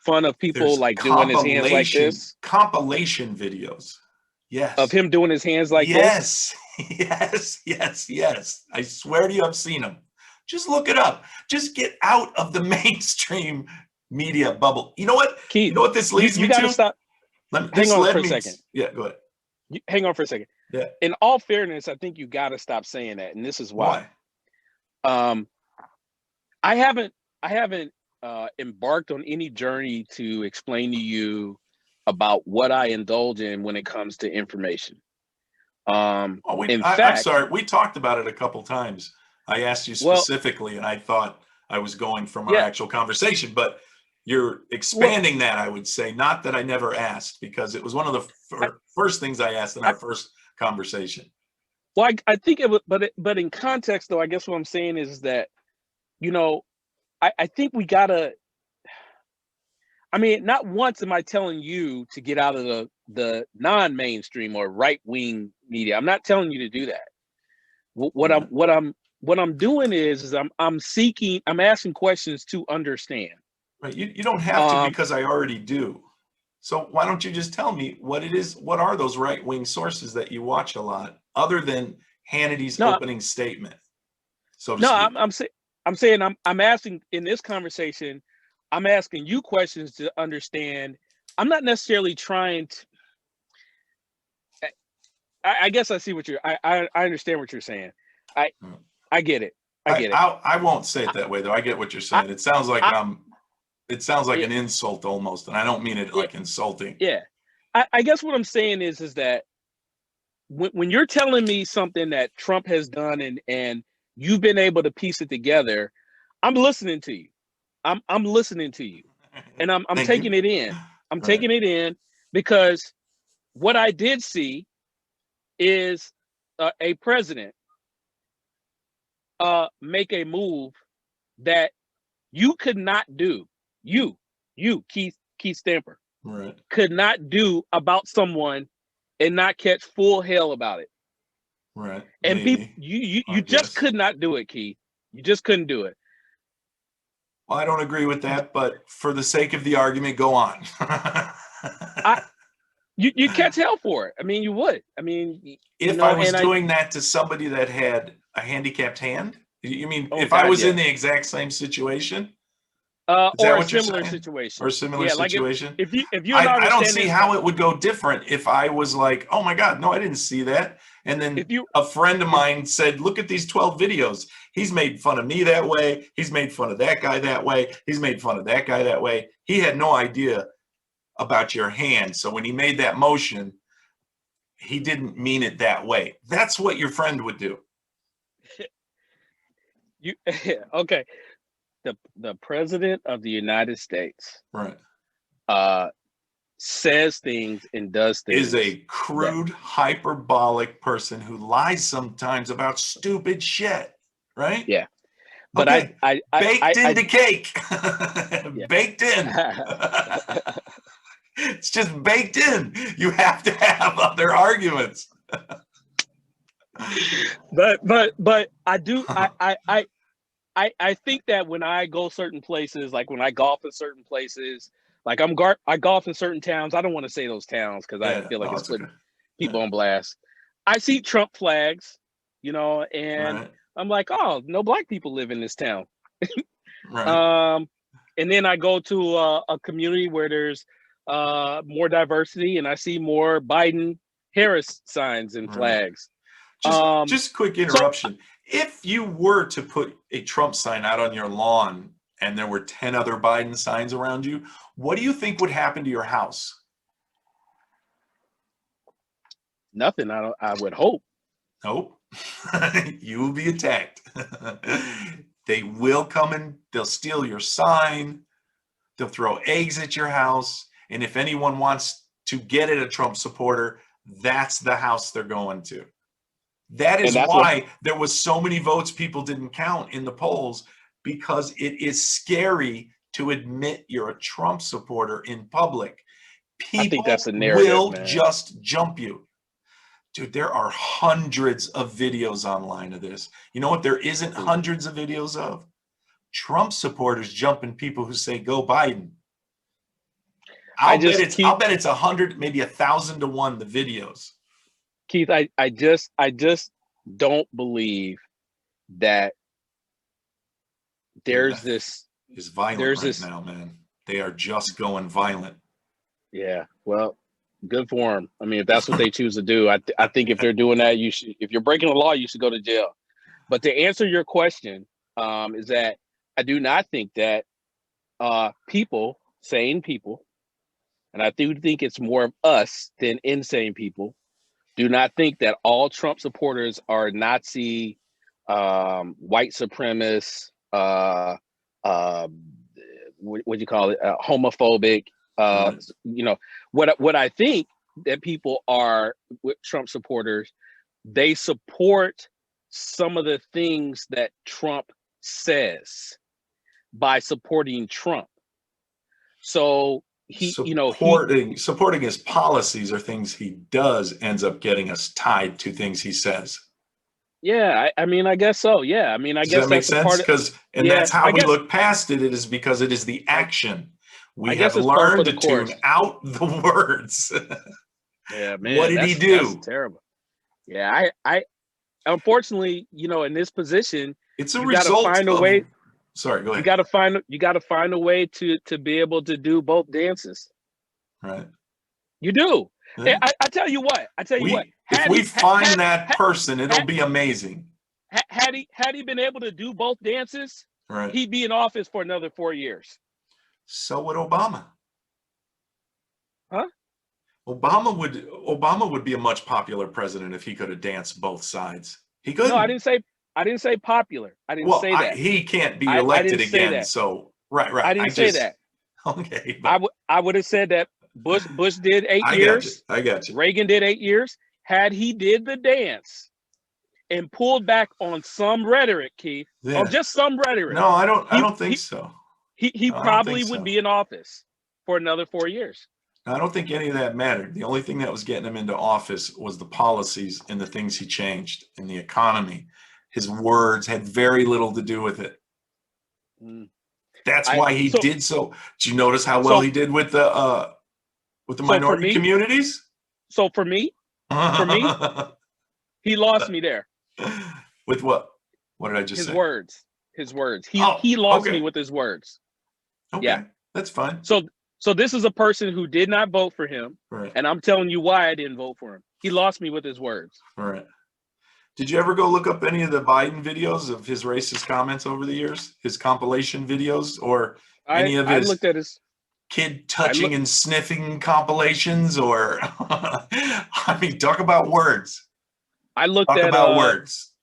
fun of people like doing his hands like this. Compilation videos. Yes. Of him doing his hands like this. Yes. I swear to you, I've seen them. Just look it up. Just get out of the mainstream media bubble. You know what? Keith, you know what this leads me to? You gotta stop. Hang on for a second. Yeah, go ahead. Hang on for a second. Yeah. In all fairness, I think you gotta stop saying that, and this is why. I haven't embarked on any journey to explain to you about what I indulge in when it comes to information. I'm sorry, we talked about it a couple times. I asked you specifically, and I thought I was going from our actual conversation, but you're expanding that, I would say. Not that I never asked, because it was one of the first things I asked in our first conversation. Well, I think it was, but in context, though, I guess what I'm saying is that, you know, I think we gotta. I mean, not once am I telling you to get out of the non-mainstream or right-wing media. I'm not telling you to do that. What I'm doing is I'm asking questions to understand. Right. You don't have to, because I already do. So why don't you just tell me what it is? What are those right-wing sources that you watch a lot, other than Hannity's opening statement? So to speak. I'm saying I'm asking in this conversation. I'm asking you questions to understand. I'm not necessarily trying to. I guess I see what I understand what you're saying. I get it. I get it. I won't say it that way, though. I get what you're saying. It sounds like an insult almost, and I don't mean it like insulting. Yeah. I guess what I'm saying is that when you're telling me something that Trump has done and you've been able to piece it together, I'm listening to you. I'm listening to you, and I'm taking it in. I'm taking it in, because what I did see is a president make a move that you could not do. You Keith Stamper, could not do about someone and not catch full hell about it. Right. And people, you just could not do it, Keith. You just couldn't do it. Well, I don't agree with that, but for the sake of the argument, go on. You catch hell for it. I mean, you would. I mean, if I was doing that to somebody that had a handicapped hand, you mean if I was in the exact same situation? Or a similar situation. Or a similar situation. If you I don't see how it would go different if I was like, oh my God, no, I didn't see that. And then a friend of mine said, look at these 12 videos. He's made fun of me that way. He's made fun of that guy that way. He's made fun of that guy that way. He had no idea about your hand. So when he made that motion, he didn't mean it that way. That's what your friend would do. Okay. The president of the United States, says things and does things. Is a crude, hyperbolic person who lies sometimes about stupid shit, right? Yeah. But okay. I baked into cake. Baked in. It's just baked in. You have to have other arguments. but I do I think that when I go certain places, like when I golf in certain places, like I golf in certain towns. I don't want to say those towns because I Yeah, feel like no, it's it's okay. putting people Yeah, on blast. I see Trump flags, and right, I'm like, oh, no black people live in this town. right, Um, and then I go to a community where there's more diversity, and I see more Biden Harris signs and right. flags. Just Um, just quick so interruption. If you were to put a Trump sign out on your lawn and there were 10 other Biden signs around you, what do you think would happen to your house? nothing. I would hope. Nope. You will be attacked. They will come and they'll steal your sign. They'll throw eggs at your house. And if anyone wants to get at a Trump supporter, that's the house they're going to. That And is that's what why there was so many votes people didn't count in the polls, because it is scary to admit you're a Trump supporter in public. I think that's People a narrative, will man. just jump you. Dude, there are hundreds of videos online of this. You know what there isn't hundreds of videos of? Trump supporters jumping people who say go Biden. I I'll bet just it's Keith, I'll bet it's 100, maybe 1,000 to 1 the videos. Keith, I just don't believe that The there's left this is violent there's right this now, man. They are just going violent. yeah, well, good for them. I mean, if that's what they choose to do, I think if they're doing that, you should, if you're breaking the law, you should go to jail. But to answer your question, is that I do not think that people, sane people, and I do think it's more of us than insane people, do not think that all Trump supporters are Nazi, white supremacists, uh, what do you call it, homophobic. Right. You know what I think that people are with Trump supporters. They support some of the things that Trump says by supporting Trump. So Supporting his policies or things he does ends up getting us tied to things he says. yeah, I mean, I guess so. Yeah, I mean, I Does that guess make that's a sense? part of. And Yeah, that's how we look past it. It is because it is the I, action. I We have guess it's par for learned the to tune course. out the words. Yeah, What man, did he that's do? terrible. Yeah, I unfortunately, in this position, It's a you got to result find a of. way. Sorry, go You ahead. got to find a way to be able to do both dances. Right. You do. Yeah. I tell you what. I tell you what. If Had we he find that person, it'll had, be amazing. had he been able to do both dances, Right. he'd be in office for another 4 years. So would Obama. Huh? Obama would be a much popular president if he could have danced both sides. He No, couldn't. I didn't say popular. I didn't Well, say that. he can't be I elected didn't say again. that. So right. I I didn't say just that. okay, but I would have said that Bush did 8 I got you. years. I got you. Reagan did 8 years. Had he did the dance and pulled back on some rhetoric, Keith, on Yeah. just some rhetoric, No, I don't. I he don't think he so. he No, I don't think probably would so. be in office for another 4 years. I don't think any of that mattered. The only thing that was getting him into office was the policies and the things he changed in the economy. His words had very little to do with it. Mm. That's I why he so did so. Did you notice how well so he did with the so for minority me, communities? so for me, for me, he lost me there. With what? What did I just His say? words, his words. Oh, He lost me okay. with his words. Yeah. Okay. That's fine. So this is a person who did not vote for him, Right. and I'm telling you why I didn't vote for him. He lost me with his words. All right. Did you ever go look up any of the Biden videos of his racist comments over the years? His compilation videos or any of I his looked at his kid I touching look and sniffing compilations or I mean, talk about words. I looked Talk at about words.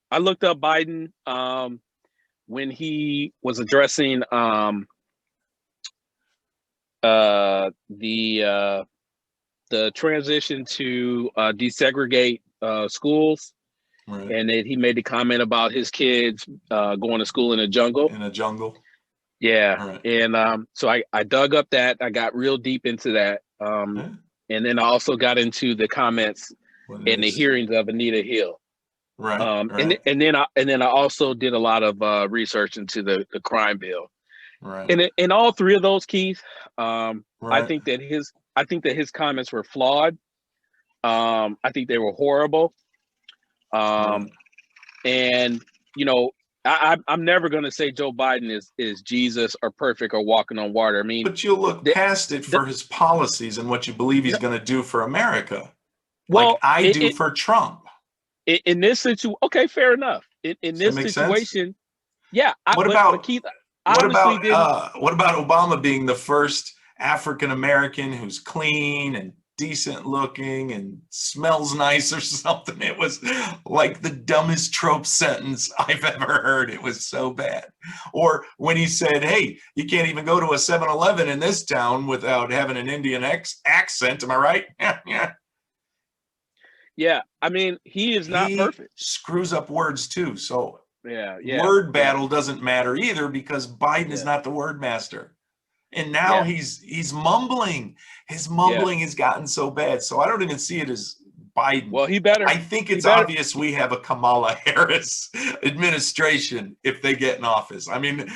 I looked up Biden when he was addressing the transition to desegregate schools, Right. and that he made the comment about his kids going to school in a jungle. In a jungle. Yeah, All right. and so I dug up that. I got real deep into that, Yeah. and then I also got into the comments What did and they the say? hearings of Anita Hill. Right. And then I also did a lot of research into the crime bill. Right. And in all three of those, Keith, I Right. think that his comments were flawed. I think they were horrible. Right. And you know, I'm never going to say Joe Biden is Jesus or perfect or walking on water. I mean, But you'll look the, past it the, for his policies and what you believe he's no, going to do for America, like well, I do for Trump. in this situation, okay, fair enough. In Does that this make sense? situation, yeah. What But about Keith, I honestly didn't. what about Obama being the first African American who's clean and decent looking and smells nice or something? It was like the dumbest trope sentence I've ever heard. It was so bad. Or when he said, "Hey, you can't even go to a 7-Eleven in this town without having an Indian accent." Am I right? Yeah, yeah. Yeah, I mean, he is not He perfect. screws up words too. So Yeah, yeah, word yeah, battle doesn't matter either because Biden is yeah, not the word master. And now yeah, he's mumbling. His yeah. mumbling has gotten so bad. So I don't even see it as Biden. Well, he better. I think He it's better. obvious we have a Kamala Harris administration if they get in office. I mean,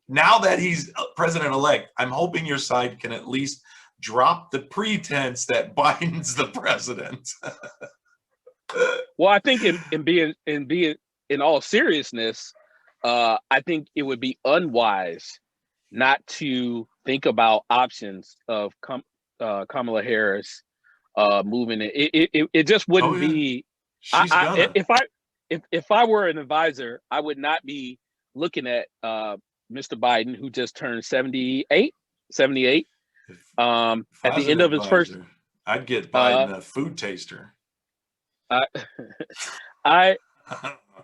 now that he's president-elect, I'm hoping your side can at least drop the pretense that Biden's the president. Well, I think in all seriousness, I think it would be unwise not to think about options of Kamala Harris moving it. It just Oh wouldn't yeah, be. she's gonna. If I were an advisor, I would not be looking at Mr. Biden, who just turned 78. If At I was the an end of his first, advisor, I'd get uh, Biden a food taster. I, I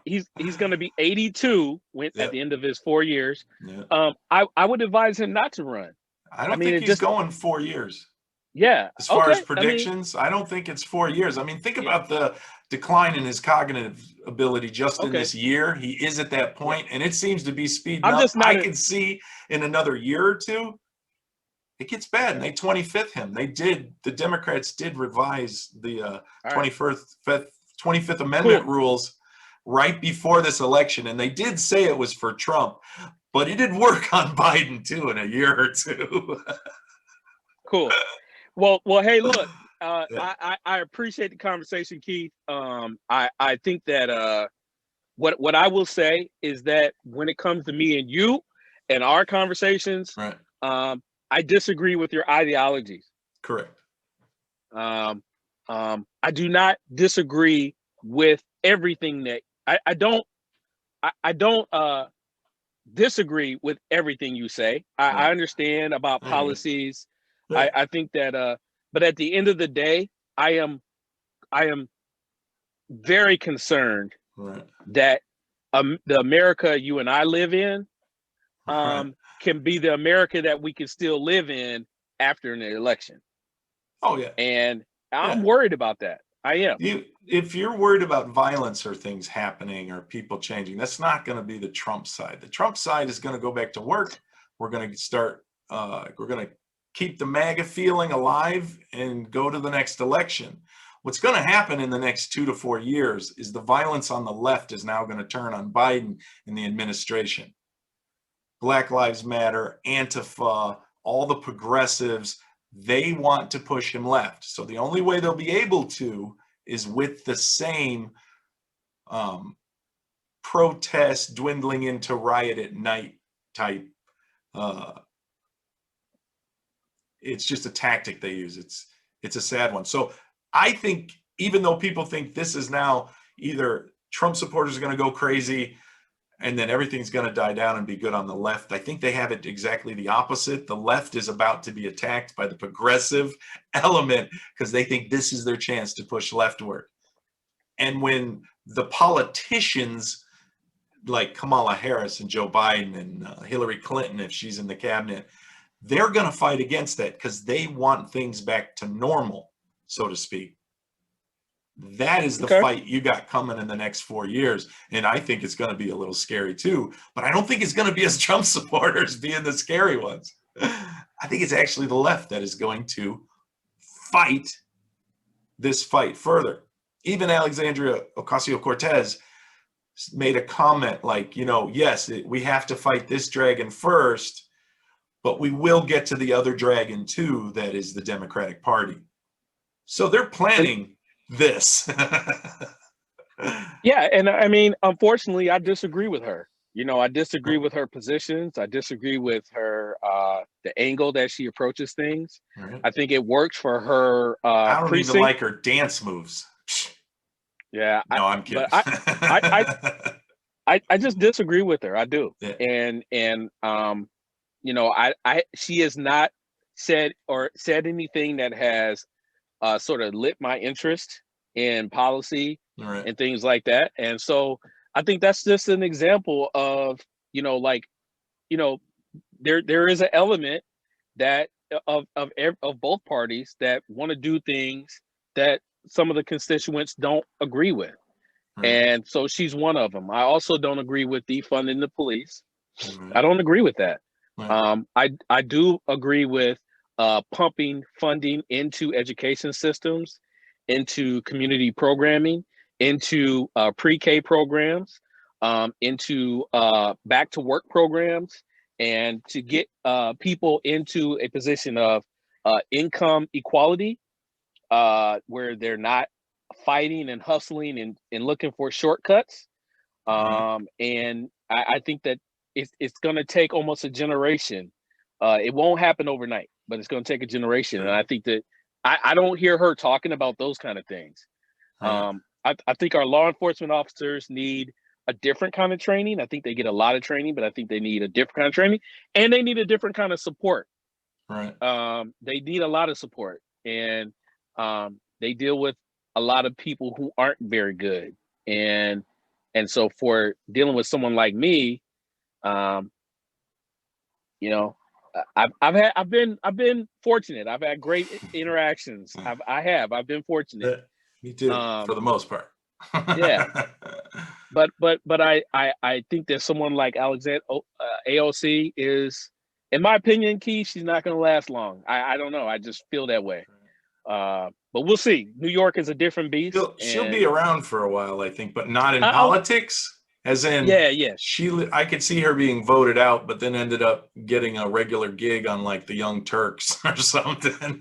he's going to be 82 at Yep. the end of his 4 years. Yep. I would advise him not to run. I I don't mean, think it he's just going 4 years. yeah, As far as okay. I mean, predictions, I don't think it's 4 years. I mean, think yeah, about the decline in his cognitive ability just in okay, this year. He is at that yeah. point, and it seems to be speeding I'm up. just I not a can see in another year or two, it gets bad, and they 25th him. The Democrats did revise the all right. 25th Amendment Cool. rules right before this election, and they did say it was for Trump, but it did work on Biden too in a year or two. Cool. Well. Hey, look. Yeah, I appreciate the conversation, Keith. I think that what I will say is that when it comes to me and you and our conversations, right. I disagree with your ideologies. Correct. Um, I do not disagree with everything that I don't disagree with everything you say. I Right. understand about I hear you. policies. Yeah. I think that but at the end of the day, I am very concerned Right. that the America you and I live in Right. can be the America that we can still live in after an election. Oh yeah. And I'm Yeah. worried about that. I am. If you're worried about violence or things happening or people changing, that's not going to be the Trump side. The Trump side is going to go back to work. We're going to start. We're going to keep the MAGA feeling alive and go to the next election. What's going to happen in the next 2 to 4 years is the violence on the left is now going to turn on Biden and the administration. Black Lives Matter, Antifa, all the progressives, they want to push him left. So the only way they'll be able to is with the same protest dwindling into riot at night type. It's just a tactic they use. It's a sad one. So I think even though people think this is now either Trump supporters are going to go crazy and then everything's going to die down and be good on the left, I think they have it exactly the opposite. The left is about to be attacked by the progressive element because they think this is their chance to push leftward. And when the politicians like Kamala Harris and Joe Biden and Hillary Clinton, if she's in the cabinet, they're going to fight against that because they want things back to normal, so to speak. That is the Okay. fight you got coming in the next 4 years. And I think it's going to be a little scary too, but I don't think it's going to be as Trump supporters being the scary ones. I think it's actually the left that is going to fight this fight further. even Alexandria Ocasio-Cortez made a comment like, yes, we have to fight this dragon first, but we will get to the other dragon too, that is the Democratic Party. So they're planning this. Yeah, and I mean, unfortunately, I disagree with her. I disagree with her positions. I disagree with her the angle that she approaches things. Right. I think it works for her I don't precinct. even like her dance moves. Yeah, no, I'm kidding. But I just disagree with her. I do, Yeah. and she has not said anything that has sort of lit my interest in policy Right. and things like that. And so I think that's just an example of, there is an element that of both parties that want to do things that some of the constituents don't agree with. Right. And so she's one of them. I also don't agree with defunding the police. Right. I don't agree with that. Right. I do agree with pumping funding into education systems, into community programming, into pre-K programs, into back to work programs, and to get people into a position of income equality, where they're not fighting and hustling and looking for shortcuts. And I think that it's going to take almost a generation. It won't happen overnight, but it's going to take a generation. And I think that I don't hear her talking about those kind of things. Right. I think our law enforcement officers need a different kind of training. I think they get a lot of training, but I think they need a different kind of training, and they need a different kind of support. Right. They need a lot of support, and they deal with a lot of people who aren't very good. And so for dealing with someone like me, I've been fortunate. I've had great interactions. I've been fortunate. Me too, for the most part. Yeah. But I think that someone like Alexander AOC is, in my opinion, Keith, she's not going to last long. I don't know. I just feel that way. But we'll see. New York is a different beast. She'll be around for a while, I think, but not in politics. As in, I could see her being voted out, but then ended up getting a regular gig on like the Young Turks or something,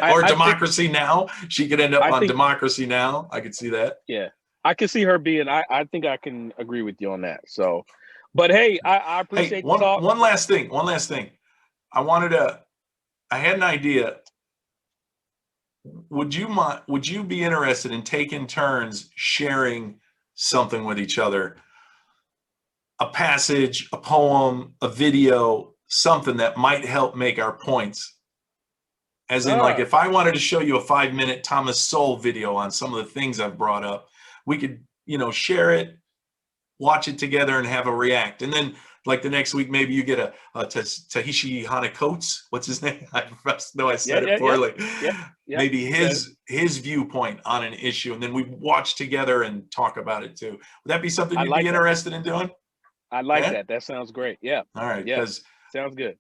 or Democracy Now. She could end up on Democracy Now. I could see that. Yeah, I could see her being. I think I can agree with you on that. So, but hey, I appreciate the talk. One last thing. I had an idea. Would you be interested in taking turns sharing something with each other? A passage, a poem, a video, something that might help make our points. As in, like, if I wanted to show you a 5-minute Thomas Sowell video on some of the things I've brought up, we could, share it, watch it together, and have a react. And then, like, the next week, maybe you get a Tahishi Hanakotes. What's his name? I know I said it poorly. Yeah. Maybe his viewpoint on an issue, and then we watch together and talk about it too. Would that be something you'd be interested in doing? I like that. That sounds great. Yeah. All right. Yeah. Sounds good.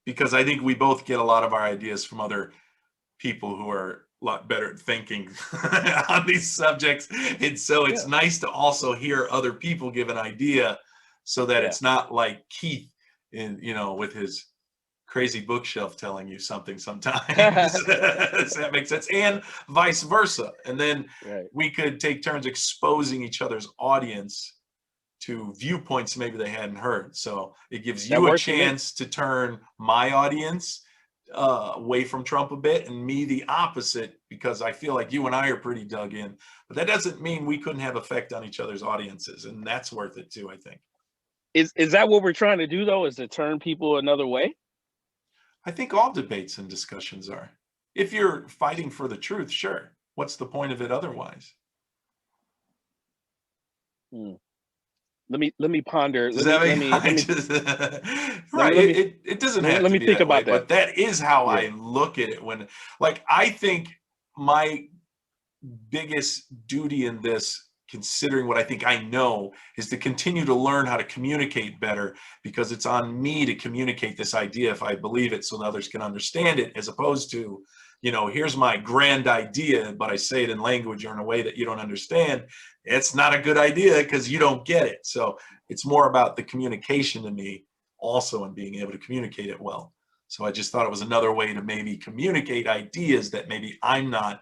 Because I think we both get a lot of our ideas from other people who are a lot better at thinking on these subjects. And so it's nice to also hear other people give an idea, so that it's not like Keith with his crazy bookshelf telling you something sometimes. Does that make sense? And vice versa. And then we could take turns exposing each other's audience to viewpoints maybe they hadn't heard. So it gives you a chance to turn my audience away from Trump a bit, and me the opposite, because I feel like you and I are pretty dug in. But that doesn't mean we couldn't have effect on each other's audiences, and that's worth it too, I think. Is that what we're trying to do, though, is to turn people another way? I think all debates and discussions are. If you're fighting for the truth, sure. What's the point of it otherwise? Let me ponder. It doesn't have to be think about that. But that is how I look at it. When, like, I think my biggest duty in this, considering what I think I know, is to continue to learn how to communicate better, because it's on me to communicate this idea if I believe it, so that others can understand it, as opposed to here's my grand idea, but I say it in language or in a way that you don't understand, it's not a good idea because you don't get it. So it's more about the communication to me also, and being able to communicate it well. So I just thought it was another way to maybe communicate ideas that maybe I'm not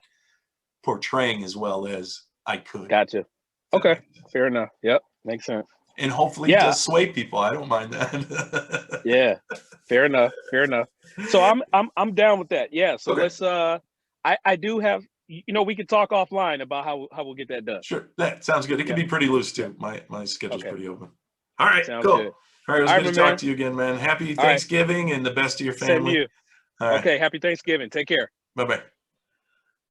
portraying as well as I could. Gotcha. Okay. Fair enough. Yep. Makes sense. And hopefully it does sway people. I don't mind that. Yeah. Fair enough. Fair enough. So I'm down with that. Yeah. So Okay. let's I do have, we can talk offline about how we'll get that done. Sure. That sounds good. It can be pretty loose too. My schedule's pretty open. All right. Sounds cool. good. All right. It was good to talk to you again, man. Happy Thanksgiving and the best to your family. Same to you. All right. Okay. Happy Thanksgiving. Take care. Bye-bye.